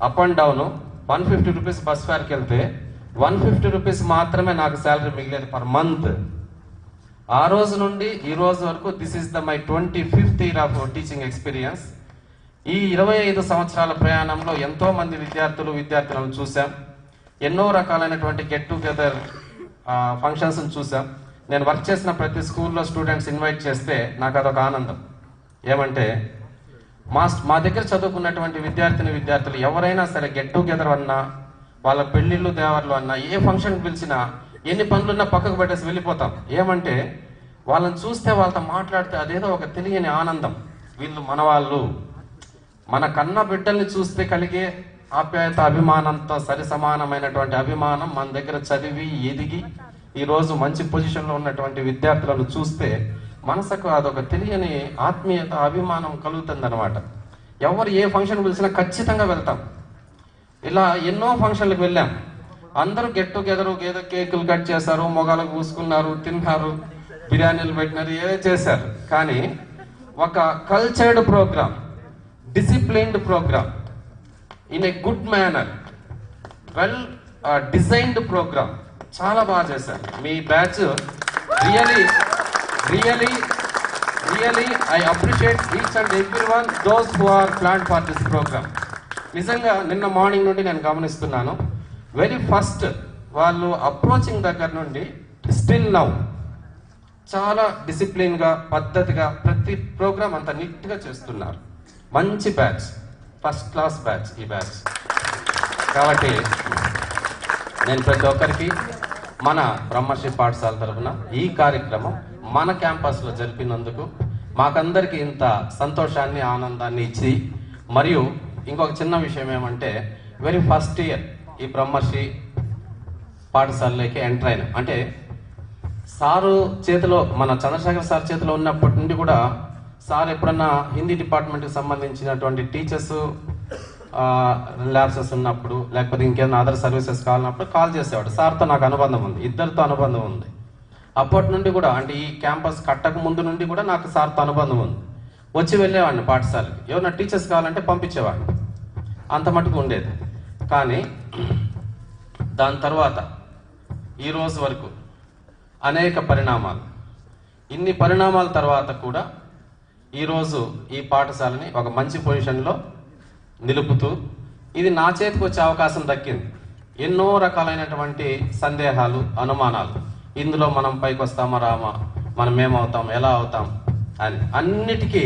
Up and down 150 rupees bus ఫేర్కి వెళ్తే 150 రూపీస్ మాత్రమే నాకు శాలరీ మిగిలేదు పర్ మంత్. ఆ రోజు నుండి ఈ రోజు వరకు this is my 25th year of teaching experience. ఈ 25 సంవత్సరాల ప్రయాణంలో ఎంతో మంది విద్యార్థులను చూసాం. ఎన్నో రకాలైనటువంటి గెట్ టుగెదర్ ఫంక్షన్స్ చూసాం. నేను వర్క్ చేసిన ప్రతి స్కూల్లో స్టూడెంట్స్ ఇన్వైట్ చేస్తే నాకు అదొక ఆనందం. ఏమంటే మా దగ్గర చదువుకున్నటువంటి విద్యార్థులు ఎవరైనా సరే గెట్ టుగెదర్ అన్నా, వాళ్ళ పెళ్లిళ్ళు దేవర్లు అన్నా, ఏ ఫంక్షన్కి పిలిచినా, ఎన్ని పనులున్నా పక్కకు పెట్టేసి వెళ్ళిపోతాం. ఏమంటే వాళ్ళని చూస్తే, వాళ్ళతో మాట్లాడితే అదేదో ఒక తెలియని ఆనందం. వీళ్ళు మన వాళ్ళు, మన కన్న బిడ్డల్ని చూస్తే కలిగే ఆప్యాయత, అభిమానంతో సరి సమానమైనటువంటి అభిమానం మన దగ్గర చదివి ఎదిగి ఈరోజు మంచి పొజిషన్లో ఉన్నటువంటి విద్యార్థులను చూస్తే మనసుకు అదొక తెలియని ఆత్మీయత, అభిమానం కలుగుతుంది అనమాట. ఎవరు ఏ ఫంక్షన్ పిలిచినా ఖచ్చితంగా వెళ్తాం. ఇలా ఎన్నో ఫంక్షన్లకు వెళ్ళాం. అందరూ గెట్ టుగెదర్, ఏదో కేకులు కట్ చేశారు, మొగాలకు పూసుకున్నారు, తిన్నారు, బిర్యానీలు పెట్టినారు, ఏదో చేశారు. కానీ ఒక cultured programme, disciplined programme, in a good manner, well designed programme చాలా బాగా చేశారు. మీ batch really I appreciate each and everyone those who are planned for this programme. నిజంగా నిన్న మార్నింగ్ నుండి నేను గమనిస్తున్నాను, వెరీ ఫస్ట్ వాళ్ళు అప్రోచింగ్ దగ్గర నుండి స్టిల్ నౌ చాలా డిసిప్లిన్గా, పద్ధతిగా ప్రతి ప్రోగ్రామ్ అంత నీట్గా చేస్తున్నారు. మంచి బ్యాచ్, ఫస్ట్ క్లాస్ బ్యాచ్ ఈ బ్యాచ్. కాబట్టి నేను ప్రతి ఒక్కరికి మన బ్రహ్మర్షి పాఠశాల తరఫున ఈ కార్యక్రమం మన క్యాంపస్లో జరిపినందుకు మాకందరికీ ఇంత సంతోషాన్ని, ఆనందాన్ని ఇచ్చి, మరియు ఇంకొక చిన్న విషయం ఏమంటే, వెరీ ఫస్ట్ ఇయర్ ఈ బ్రహ్మర్షి పాఠశాలలోకి ఎంటర్ అయినా అంటే సారు చేతిలో, మన చంద్రశేఖర్ సార్ చేతిలో ఉన్నప్పటి నుండి కూడా సార్ ఎప్పుడన్నా హిందీ డిపార్ట్మెంట్కి సంబంధించినటువంటి టీచర్స్ ల్యాబ్సెస్ ఉన్నప్పుడు, లేకపోతే ఇంకేమైనా అదర్ సర్వీసెస్ కావాలన్నప్పుడు కాల్ చేసేవాడు. సార్తో నాకు అనుబంధం ఉంది, ఇద్దరితో అనుబంధం ఉంది. అప్పటి నుండి కూడా, అంటే ఈ క్యాంపస్ కట్టక ముందు నుండి కూడా నాకు సార్తో అనుబంధం ఉంది. వచ్చి వెళ్ళేవాడిని పాఠశాలకి, ఎవరైనా టీచర్స్ కావాలంటే పంపించేవాడిని, అంత మటుకు ఉండేది. కానీ దాని తర్వాత ఈ రోజు వరకు అనేక పరిణామాలు, ఇన్ని పరిణామాల తర్వాత కూడా ఈరోజు ఈ పాఠశాలని ఒక మంచి పొజిషన్లో నిలుపుతూ, ఇది నా చేతికి వచ్చే అవకాశం దక్కింది. ఎన్నో రకాలైనటువంటి సందేహాలు, అనుమానాలు, ఇందులో మనం పైకి వస్తామా రామా, మనం ఏమవుతాం, ఎలా అవుతాం అని అన్నిటికీ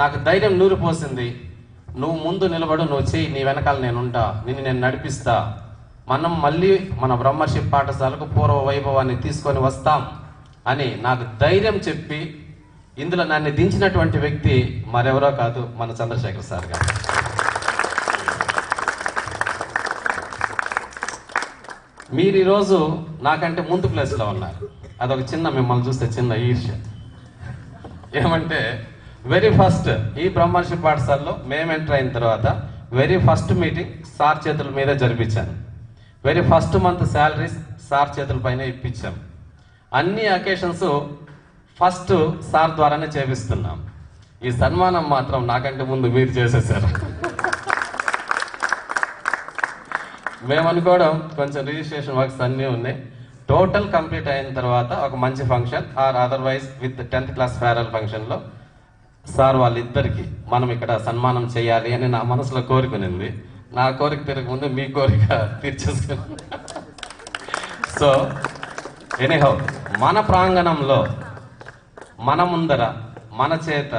నాకు ధైర్యం నూరిపోసింది. నువ్వు ముందు నిలబడు, నువ్వు చెయ్యి, నీ వెనకాల నేనుంటా, నేను నడిపిస్తా, మనం మళ్ళీ మన బ్రహ్మర్షి పాఠశాలకు పూర్వ వైభవాన్ని తీసుకొని వస్తాం అని నాకు ధైర్యం చెప్పి ఇందులో నన్ను దించినటువంటి వ్యక్తి మరెవరో కాదు, మన చంద్రశేఖర్ సార్ గారు. మీరు ఈరోజు నాకంటే ముందు ప్లేస్లో ఉన్నారు. అదొక చిన్న, మిమ్మల్ని చూస్తే చిన్న ఈర్ష్య. ఏమంటే వెరీ ఫస్ట్ ఈ బ్రహ్మర్షి పాఠశాలలో మేము ఎంటర్ అయిన తర్వాత వెరీ ఫస్ట్ మీటింగ్ సార్ చేతుల మీద జరిపించాను. Very first month salaries sir చేతుల పైన ఇప్పించాం. అన్ని అకేషన్స్ ఫస్ట్ సార్ ద్వారానే చేపిస్తున్నాం. ఈ సన్మానం మాత్రం నాకంటే ముందు మీరు చేసేసారు. మేము అనుకోవడం కొంచెం రిజిస్ట్రేషన్ వర్క్స్ అన్నీ ఉన్నాయి. టోటల్ కంప్లీట్ అయిన తర్వాత ఒక మంచి function or otherwise with 10th class farewell ఫంక్షన్లో సార్ వాళ్ళిద్దరికి మనం ఇక్కడ సన్మానం చేయాలి అని నా మనసులో కోరికనింది. నా కోరిక తిరగముందు మీ కోరిక తీర్చేసుకున్నాను. సో ఎనీహౌ, మన ప్రాంగణంలో, మన ముందర, మన చేత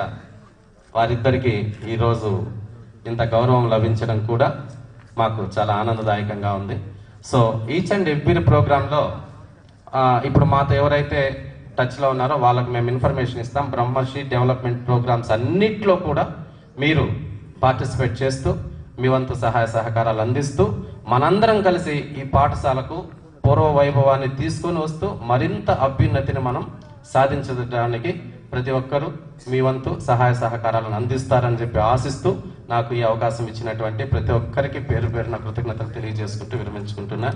వారిద్దరికి ఈరోజు ఇంత గౌరవం లభించడం కూడా మాకు చాలా ఆనందదాయకంగా ఉంది. సో ఈచ్ అండ్ ఎవ్రీ ప్రోగ్రాంలో ఇప్పుడు మాతో ఎవరైతే టచ్లో ఉన్నారో వాళ్ళకి మేము ఇన్ఫర్మేషన్ ఇస్తాం. బ్రహ్మర్షి డెవలప్మెంట్ ప్రోగ్రామ్స్ అన్నిట్లో కూడా మీరు పార్టిసిపేట్ చేస్తూ మీ వంతు సహాయ సహకారాలు అందిస్తూ మనందరం కలిసి ఈ పాఠశాలకు పూర్వ వైభవాన్ని తీసుకొని వస్తూ మరింత అభ్యున్నతిని మనం సాధించడానికి ప్రతి ఒక్కరూ మీ వంతు సహాయ సహకారాలను అందిస్తారని చెప్పి ఆశిస్తూ నాకు ఈ అవకాశం ఇచ్చినటువంటి ప్రతి ఒక్కరికి పేరు పేరున కృతజ్ఞతలు తెలియజేసుకుంటూ విరమించుకుంటున్నా.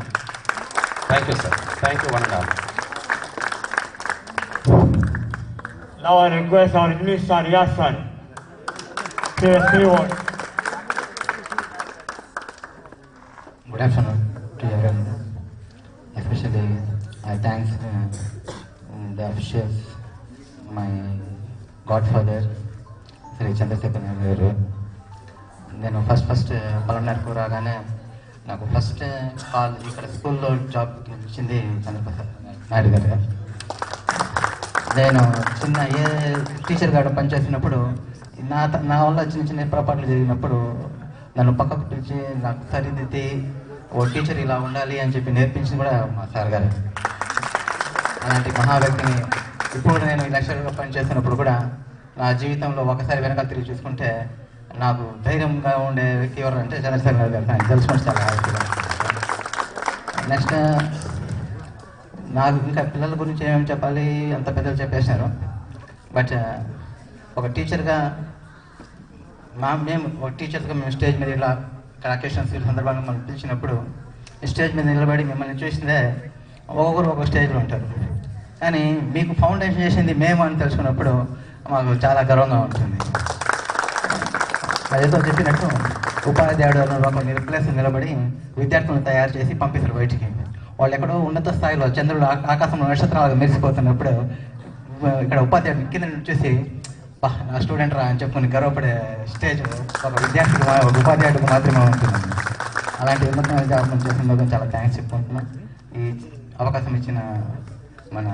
Thank you sir. Thank you one and all. Now I request our English sir, Riyaz sir, to say a few words. Good afternoon to everyone. Especially I thanks the officials, my godfather, Sri Chandrasekhar Naidu. నేను first పలమనేరుకు రాగానే నాకు first call ఇక్కడ స్కూల్లో job ఇచ్చింది చంద్రప్రసాద్ నాయుడు గారు. నేను చిన్న ఏ teacher గారు పనిచేసినప్పుడు నా వల్ల చిన్న చిన్న పొరపాట్లు జరిగినప్పుడు నన్ను పక్కకు పిలిచి నాకు సరిదిద్ది ఓ టీచర్ ఇలా ఉండాలి అని చెప్పి నేర్పించింది కూడా మా సార్ గారు. అలాంటి మహా వ్యక్తిని ఇప్పుడు నేను ఈ లెక్చరర్గా పనిచేస్తున్నప్పుడు కూడా నా జీవితంలో ఒకసారి వెనకాల తిరిగి చూసుకుంటే నాకు ధైర్యంగా ఉండే వ్యక్తి ఎవరు అంటే చంద్రశేఖర్ గారు. ఆయన తెలుసుకుంటే చాలా హ్యాపీగా. నెక్స్ట్ నాకు ఇంకా పిల్లల గురించి ఏమేమి చెప్పాలి అంత పెద్దలు చెప్పేశారు. బట్ ఒక టీచర్గా మేము స్టేజ్ మీద ఇలా ఇక్కడ అకేషన్స్ సందర్భంగా మనం పిలిచినప్పుడు స్టేజ్ మీద నిలబడి మిమ్మల్ని చూసిందే ఒక్కొక్కరు ఒక్కొక్క స్టేజ్లో ఉంటారు. కానీ మీకు ఫౌండేషన్ చేసింది మేము అని తెలుసుకున్నప్పుడు మాకు చాలా గర్వంగా ఉంటుంది. అదేదో చెప్పినట్టు ఉపాధ్యాయుడు ఒక ప్లేస్ నిలబడి విద్యార్థులను తయారు చేసి పంపిస్తారు బయటికి. వాళ్ళు ఎక్కడో ఉన్నత స్థాయిలో చంద్రుడు ఆకాశంలో నక్షత్రాలుగా మెరిసిపోతున్నప్పుడు ఇక్కడ ఉపాధ్యాయుడు కింద చూసి నా స్టూడెంట్ రా అని చెప్పుకుని గర్వపడే స్టేజ్ ఒక విద్యార్థికి ఒక ఉపాధ్యాయుడికి మాత్రమే ఉంటుంది. అలాంటి ఉన్నతమైన జాబ్ చేసినందుకు చాలా థ్యాంక్స్ చెప్పుకుంటున్నాం. ఈ అవకాశం ఇచ్చిన మన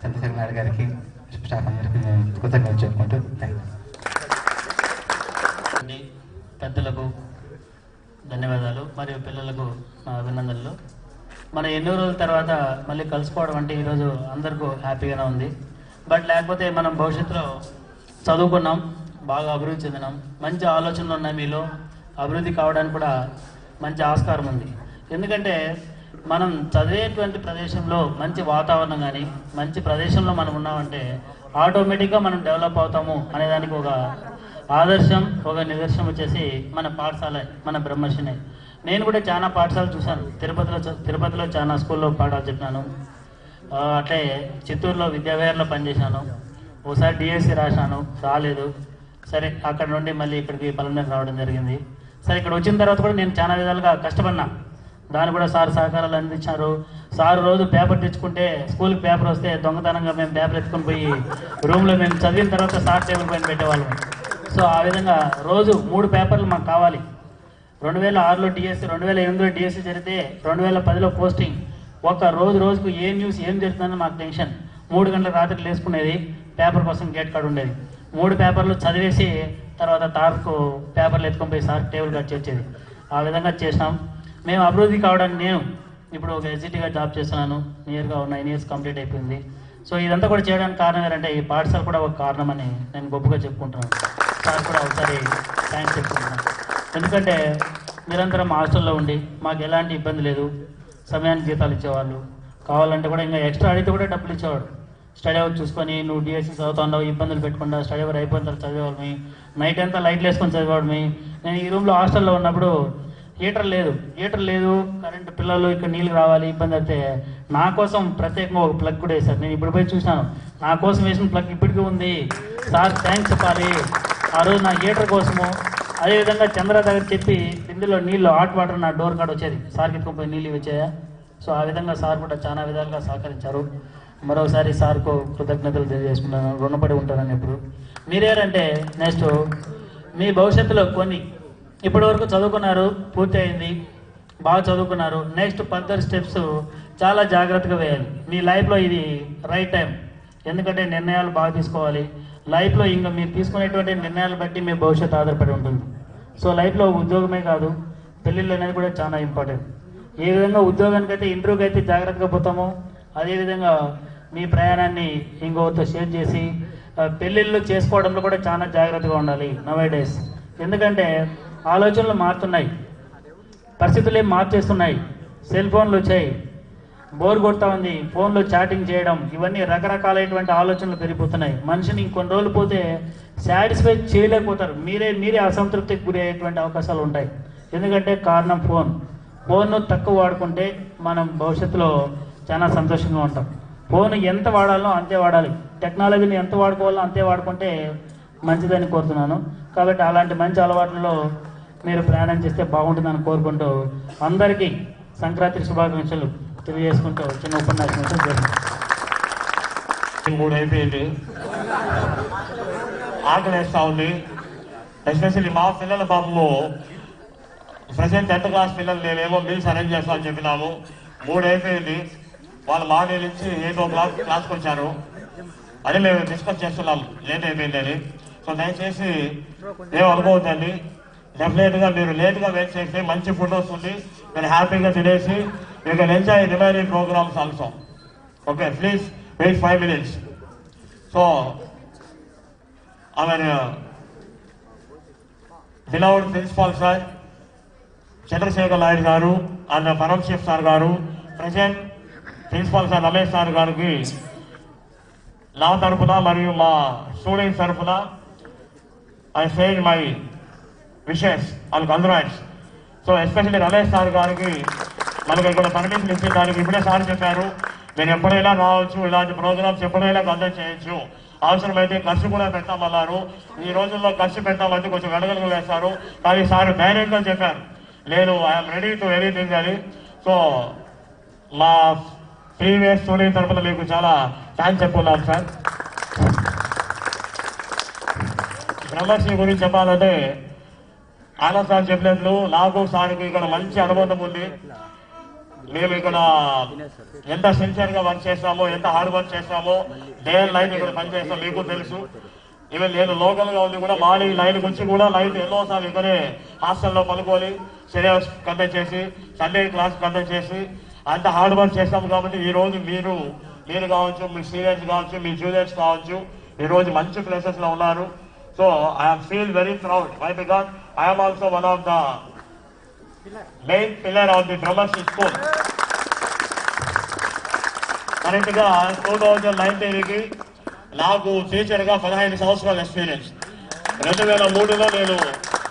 చంద్రశేఖర్ నాయుడు గారికి స్టాఫ్ అందరికీ కృతజ్ఞతలు చెప్పుకుంటూ థ్యాంక్ యూ. పెద్దలకు ధన్యవాదాలు మరియు పిల్లలకు అభినందనలు. మనం ఎన్నో రోజుల తర్వాత మళ్ళీ కలుసుకోవడం అంటే ఈరోజు అందరికీ హ్యాపీగానే ఉంది. బట్ లేకపోతే మనం భవిష్యత్తులో చదువుకున్నాం, బాగా అభివృద్ధి చెందినాం, మంచి ఆలోచనలు ఉన్నాయి మీలో, అభివృద్ధి కావడానికి కూడా మంచి ఆస్కారం ఉంది. ఎందుకంటే మనం చదివేటువంటి ప్రదేశంలో మంచి వాతావరణం కానీ మంచి ప్రదేశంలో మనం ఉన్నామంటే ఆటోమేటిక్గా మనం డెవలప్ అవుతాము అనేదానికి ఒక ఆదర్శం, ఒక నిదర్శనం వచ్చేసి మన పాఠశాల, మన బ్రహ్మర్షినే. నేను కూడా చాలా పాఠశాలలు చూశాను. తిరుపతిలో చాలా స్కూల్లో పాఠాలు చెప్పినాను. అట్లే చిత్తూరులో విద్యావిహార్లో పనిచేశాను. ఒకసారి డిఎస్సి రాశాను, రాలేదు. సరే అక్కడ నుండి మళ్ళీ ఇక్కడికి పలమనేరు రావడం జరిగింది. సరే ఇక్కడ వచ్చిన తర్వాత కూడా నేను చాలా విధాలుగా కష్టపడినా. దాన్ని కూడా సార్ సహకారాలు అందించారు. సార్ రోజు పేపర్ తెచ్చుకుంటే స్కూల్కి పేపర్ వస్తే దొంగతనంగా మేము పేపర్ ఎత్తుకొని పోయి రూమ్లో మేము చదివిన తర్వాత సార్ టేబుల్ పైన పెట్టేవాళ్ళం. సో ఆ విధంగా రోజు 3 పేపర్లు మాకు కావాలి. 2006లో డిఎస్సి, 2008లో డిఎస్సి జరిగితే 2010లో పోస్టింగ్. ఒక రోజుకు ఏ న్యూస్ ఏం జరుగుతుందని మాకు టెన్షన్. 3 గంటల రాత్రి లేసుకునేది, పేపర్ కోసం గేట్ కార్డు ఉండేది. 3 పేపర్లు చదివేసి తర్వాత తార్కు పేపర్లు ఎత్తుకొని పోయి సార్ టేబుల్ కట్ చేసేది. ఆ విధంగా చేసినాం. మేము అభివృద్ధి కావడానికి నేను ఇప్పుడు ఒక ఎస్జిటిగా జాబ్ చేస్తున్నాను. నియర్గా 9 ఇయర్స్ కంప్లీట్ అయిపోయింది. సో ఇదంతా కూడా చేయడానికి కారణం ఏంటంటే ఈ పాఠశాల కూడా ఒక కారణమని నేను గొప్పగా చెప్పుకుంటున్నాను. సార్ కూడా ఒకసారి థ్యాంక్స్ చెప్పుకుంటున్నాను. ఎందుకంటే నిరంతరం హాస్టల్లో ఉండి మాకు ఎలాంటి ఇబ్బంది లేదు. సమయానికి జీతాలు ఇచ్చేవాళ్ళు, కావాలంటే కూడా ఇంకా ఎక్స్ట్రా అడిగితే కూడా డబ్బులు ఇచ్చేవాడు. స్టడీ అవర్ చూసుకొని నువ్వు డిఎస్సి చదువుతున్నావు, ఇబ్బందులు పెట్టకుండా స్టడీ అవర్ అయిపోయిన తర్వాత చదివేవాళ్ళమి. నైట్ అంతా లైట్లు వేసుకొని చదివేవాడిమి. నేను ఈ రూమ్లో హాస్టల్లో ఉన్నప్పుడు హీటర్ లేదు, కరెంటు పిల్లలు ఇక్కడ నీళ్ళు రావాలి, ఇబ్బంది అయితే నా కోసం ప్రత్యేకంగా ఒక ప్లగ్ కూడా వేశారు. నేను ఇప్పుడు పోయి చూసాను, నా కోసం వేసిన ప్లగ్ ఇప్పటికీ ఉంది. సార్ థ్యాంక్స్ చెప్పాలి. ఆ రోజు నా హీటర్ కోసము. అదేవిధంగా చంద్ర దగ్గర చెప్పి ఇందులో నీళ్ళు హాట్ వాటర్ నా డోర్ కాడ వచ్చేది, సార్కి ఎత్తుకుపోయి నీళ్ళు వచ్చాయా. సో ఆ విధంగా సార్ కూడా చాలా విధాలుగా సహకరించారు. మరోసారి సార్కు కృతజ్ఞతలు తెలియజేసుకున్నాను, రుణపడి ఉంటానని. ఎప్పుడు మీరేరంటే నెక్స్ట్ మీ భవిష్యత్తులో కొన్ని ఇప్పటివరకు చదువుకున్నారు, పూర్తి అయింది, బాగా చదువుకున్నారు. నెక్స్ట్ ఫర్దర్ స్టెప్స్ చాలా జాగ్రత్తగా వేయాలి. మీ లైఫ్లో ఇది రైట్ టైం. ఎందుకంటే నిర్ణయాలు బాగా తీసుకోవాలి. లైఫ్లో ఇంకా మీరు తీసుకునేటువంటి నిర్ణయాలు బట్టి మీ భవిష్యత్తు ఆధారపడి ఉంటుంది. సో లైఫ్లో ఉద్యోగమే కాదు, పెళ్ళిళ్ళు అనేది కూడా చాలా ఇంపార్టెంట్. ఏ విధంగా ఉద్యోగానికి అయితే ఇంటర్వ్యూకి అయితే జాగ్రత్తగా పోతామో అదేవిధంగా మీ ప్రయాణాన్ని ఇంకొకరితో షేర్ చేసి పెళ్ళిళ్ళు చేసుకోవడంలో కూడా చాలా జాగ్రత్తగా ఉండాలి నవైడేస్. ఎందుకంటే ఆలోచనలు మారుతున్నాయి, పరిస్థితులు ఏం మార్చేస్తున్నాయి. సెల్ ఫోన్లు వచ్చాయి, బోర్ కొడతా ఉంది, ఫోన్లో చాటింగ్ చేయడం, ఇవన్నీ రకరకాలైనటువంటి ఆలోచనలు పెరిగిపోతున్నాయి. మనిషిని ఇంకొన్ని రోజులు పోతే సాటిస్ఫై చేయలేకపోతారు, మీరే అసంతృప్తికి గురి అయ్యేటువంటి అవకాశాలు ఉంటాయి. ఎందుకంటే కారణం ఫోన్ను తక్కువ వాడుకుంటే మనం భవిష్యత్తులో చాలా సంతోషంగా ఉంటాం. ఫోన్ ఎంత వాడాలో అంతే వాడాలి, టెక్నాలజీని ఎంత వాడుకోవాలో అంతే వాడుకుంటే మంచిదని కోరుతున్నాను. కాబట్టి అలాంటి మంచి అలవాట్లలో మీరు ప్రయాణం చేస్తే బాగుంటుందని కోరుకుంటూ అందరికీ సంక్రాంతి శుభాకాంక్షలు తెలియజేసుకుంటూ చిన్న ఉపన్యాసం చేస్తాను. 3 అయిపోయింది, ఆకలిస్తూ ఉంది. ఎస్పెషల్లీ మా పిల్లల పాపము ప్రజెంట్ 10th క్లాస్ పిల్లలు నేనేమో మీల్స్ అరేంజ్ చేస్తామని చెప్పినాము. 3 అయిపోయింది, వాళ్ళు మార్నింగ్ నుంచి 8 o'clock క్లాస్కి వచ్చారు. అది మేము డిస్కస్ చేస్తున్నాం లేట్ అయిపోయిందని. సో దయచేసి ఏం అనుకోవద్దండి. డెఫినెట్గా మీరు లేట్గా వెయిట్ చేస్తే మంచి ఫుడ్ వస్తుంది, మీరు హ్యాపీగా తినేసి you can enjoy remaining programmes also. Okay, please wait 5 minutes. So our beloved principal sir Chandrasekhar Naidu గారు అండ్ పరమశివ్ సార్ గారు, present principal sir Ramesh sir గారికి నా తరఫున మరియు మా స్టూడెంట్స్ తరఫున I said my wishes and congrats. So especially Ramesh sir గారికి మనకి ఇక్కడ పర్మిషన్ ఇచ్చిన దానికి ఇప్పుడే సార్ చెప్పారు, మీరు ఎప్పుడైనా రావచ్చు, ఇలాంటి ప్రోగ్రామ్స్ ఎప్పుడైనా కండక్ట్ చేయొచ్చు, అవసరమైతే ఖర్చు కూడా పెట్టామన్నారు. ఈ రోజుల్లో ఖర్చు పెట్టామంటే కొంచెం వెడగలుగు వేస్తారు, కానీ సార్ డైరెక్ట్గా చెప్పారు నేను ఐఎమ్ రెడీ టు ఎనీథింగ్ అని. సో మా ప్రీవియస్ స్టూడెంట్ తరఫున మీకు చాలా థ్యాంక్స్ చెప్పుకున్నాను సార్. బ్రహ్మశ్రీ గురించి చెప్పాలంటే ఆనంద్ సార్ చెప్పినట్లు నాకు సార్కి ఇక్కడ మంచి అనుబంధం ఉంది. మేము ఇక్కడ ఎంత సిన్సియర్గా వర్క్ చేస్తామో, ఎంత హార్డ్ వర్క్ చేస్తామో, డే అండ్ నైట్ ఇక్కడ పనిచేస్తాం మీకు తెలుసు. ఈవెన్ నేను లోకల్గా ఉంది కూడా మార్నింగ్ 9 నుంచి కూడా నైట్ ఎన్నోసార్లు ఇక్కడే హాస్టల్లో పనుకొని సిలబస్ కండక్ట్ చేసి సండే క్లాస్ కండక్ట్ చేసి అంత హార్డ్ వర్క్ చేస్తాము. కాబట్టి ఈరోజు మీరు కావచ్చు, మీ సీనియర్స్ కావచ్చు, మీ జూనియర్స్ కావచ్చు, ఈరోజు మంచి ప్లేసెస్లో ఉన్నారు. So I'm feel very proud why because I'm also one of the main pillar of the Brahmashri school. కరెక్ట్గా 2019కి నాకు టీచర్గా 15 సంవత్సరాల ఎక్స్పీరియన్స్. 2003లో నేను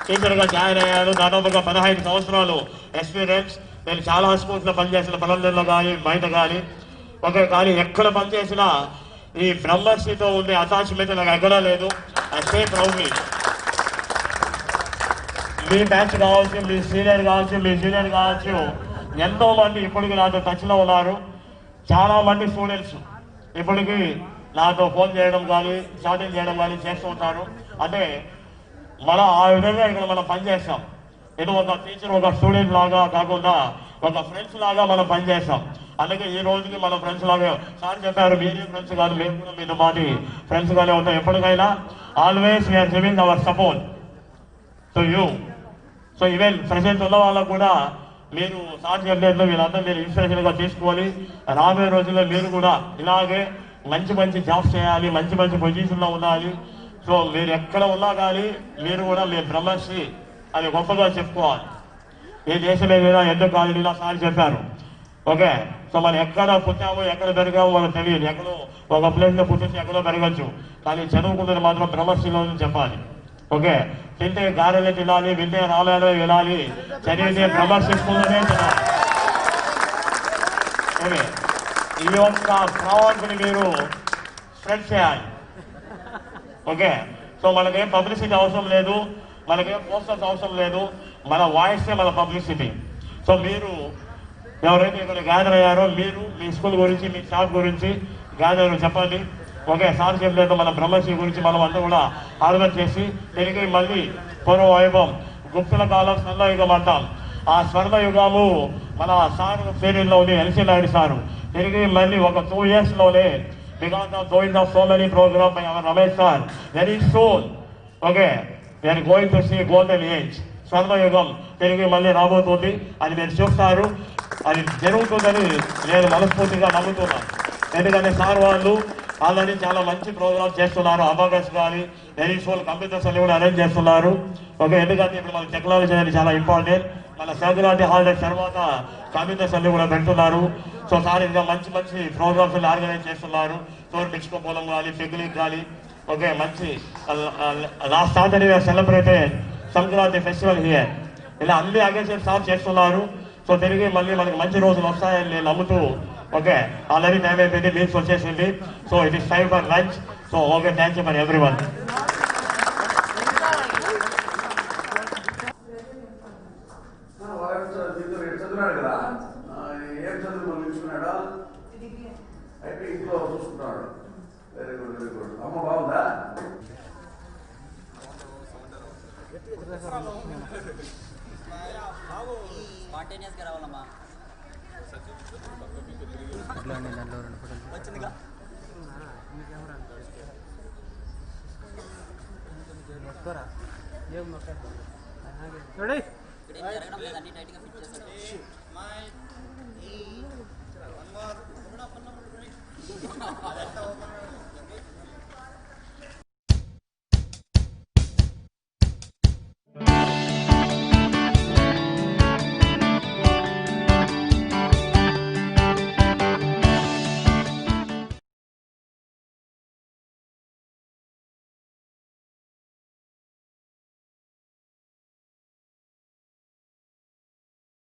టీచర్గా జాయిన్ అయ్యాను. దాదాపుగా 15 సంవత్సరాలు ఎక్స్పీరియన్స్. నేను చాలా స్కూల్స్లో పనిచేసిన, పలందరిలో కానీ బయట కానీ. ఓకే, కానీ ఎక్కడ పనిచేసినా ఈ బ్రహ్మశ్రీతో ఉండే అటాచ్మెంట్ నాకు ఎక్కడా లేదు. I stay proudly. Me batch కావచ్చు, మీ సీనియర్ కావచ్చు, మీ జూనియర్ కావచ్చు, ఎంతో మంది ఇప్పటికి నాతో టచ్లో ఉన్నారు. చాలా మంది స్టూడెంట్స్ ఇప్పటికీ నాతో ఫోన్ చేయడం కానీ చాటింగ్ చేయడం కానీ చేస్తూ ఉంటారు. అంటే మనం ఆ విధంగా ఇక్కడ మనం పనిచేస్తాం. ఇది ఒక టీచర్ ఒక స్టూడెంట్ లాగా కాకుండా ఒక ఫ్రెండ్స్ లాగా మనం పనిచేస్తాం. అందుకే ఈ రోజుకి మన ఫ్రెండ్స్ లాగా సార్ చెప్పారు, మీరే ఫ్రెండ్స్ కాదు, మేము కూడా మీతో పాటు ఫ్రెండ్స్ గానే ఉంటాం. ఎప్పటికైనా always we are giving our support to you. So even present ఉన్న వాళ్ళకు కూడా మీరు సార్ చెప్పలేదు, వీళ్ళంతా మీరు ఇన్స్పిరేషన్గా తీసుకోవాలి. రాబోయే రోజుల్లో మీరు కూడా ఇలాగే మంచి జాబ్స్ చేయాలి, మంచి పొజిషన్లో ఉండాలి. సో మీరు ఎక్కడ ఉన్నా కానీ మీరు కూడా మీ బ్రహ్మశ్రీ అని గొప్పగా చెప్పుకోవాలి. ఏ దేశం ఏదైనా ఎందుకు కాదు ఇలా సార్ చెప్పారు. ఓకే, సో మనం ఎక్కడ పుట్టామో ఎక్కడ పెరిగామో మనకు తెలియదు. ఎక్కడో ఒక ప్లేస్లో పుట్టించి ఎక్కడో పెరగచ్చు, కానీ చదువుకుంటే మాత్రం బ్రహ్మశ్రీలో చెప్పాలి. ఓకే, తింటే గారెలే తినాలి, వింటే రామాయణమే వినాలి, చదివితే బ్రహ్మశ్రీ స్కూల్లోనే తినాలి. ఓకే, ఈ యొక్క ప్రవర్తనని మీరు స్ప్రెడ్ చేయాలి. ఓకే, సో మనకేం పబ్లిసిటీ అవసరం లేదు, మనకేం పోస్టర్స్ అవసరం లేదు, మన వాయిసే మన పబ్లిసిటీ. సో మీరు ఎవరైతే ఇక్కడ గ్యాదర్ అయ్యారో మీరు మీ స్కూల్ గురించి, మీ షాప్ గురించి గ్యాదర్ చెప్పండి. ఓకే, సార్ చెప్పలేదు మన బ్రహ్మశ్రీ గురించి మనం అంతా కూడా ఆలోచన చేసి తిరిగి మళ్ళీ పూర్వవైభవం గుప్తుల కాలం స్వర్ణయుగం అంటాం. ఆ స్వర్ణయుగము మన సార్ పీరియడ్లో ఉంది, ఎల్సీ నాయుడు సారు. తిరిగి మళ్ళీ ఒక 2 yearsలోనే because of doing of so many programs by our Ramesh sir, very soon, okay, we are going to see golden age. స్వర్ణయుగం తిరిగి మళ్ళీ రాబోతుంది. అది మీరు చూస్తారు, అది జరుగుతుందని నేను మనస్ఫూర్తిగా నమ్ముతున్నాను. ఎందుకంటే సార్ వాళ్ళు ఆల్రెడీ చాలా మంచి ప్రోగ్రామ్స్ చేస్తున్నారు. అబాకస్ కానీ ఎడిషనల్ కంప్యూటర్స్ అన్ని కూడా అరేంజ్ చేస్తున్నారు. ఓకే, ఎందుకంటే ఇప్పుడు మన టెక్నాలజీ అనేది చాలా ఇంపార్టెంట్. మన సంక్రాంతి హాలిడేస్ తర్వాత కంప్యూటర్స్ అన్ని కూడా పెడుతున్నారు. సో సార్ ఇంకా మంచి మంచి ప్రోగ్రామ్స్ అన్ని ఆర్గనైజ్ చేస్తున్నారు. తోడు పిచ్చుకోపోవడం కానీ పిక్నిక్ కానీ. ఓకే, మంచి last Saturday celebrated Sankranti festival here. ఇలా అన్ని అకేషన్స్ సార్ చేస్తున్నారు. సో తిరిగి మళ్ళీ మనకి మంచి రోజులు వస్తాయని నేను నమ్ముతూ, ఓకే ఆల్రెడీ టైం అయిపోయింది, మీల్స్ వచ్చేసింది. So it is time for lunch. So okay, thank you for every one. చదువున్నాడు కదా, ఏం చదువు పంపించుకున్నాడా? అయితే ఇంట్లో చూసుకుంటున్నాడు. Very good, very good. అమ్మ బాగుందా? రెడీ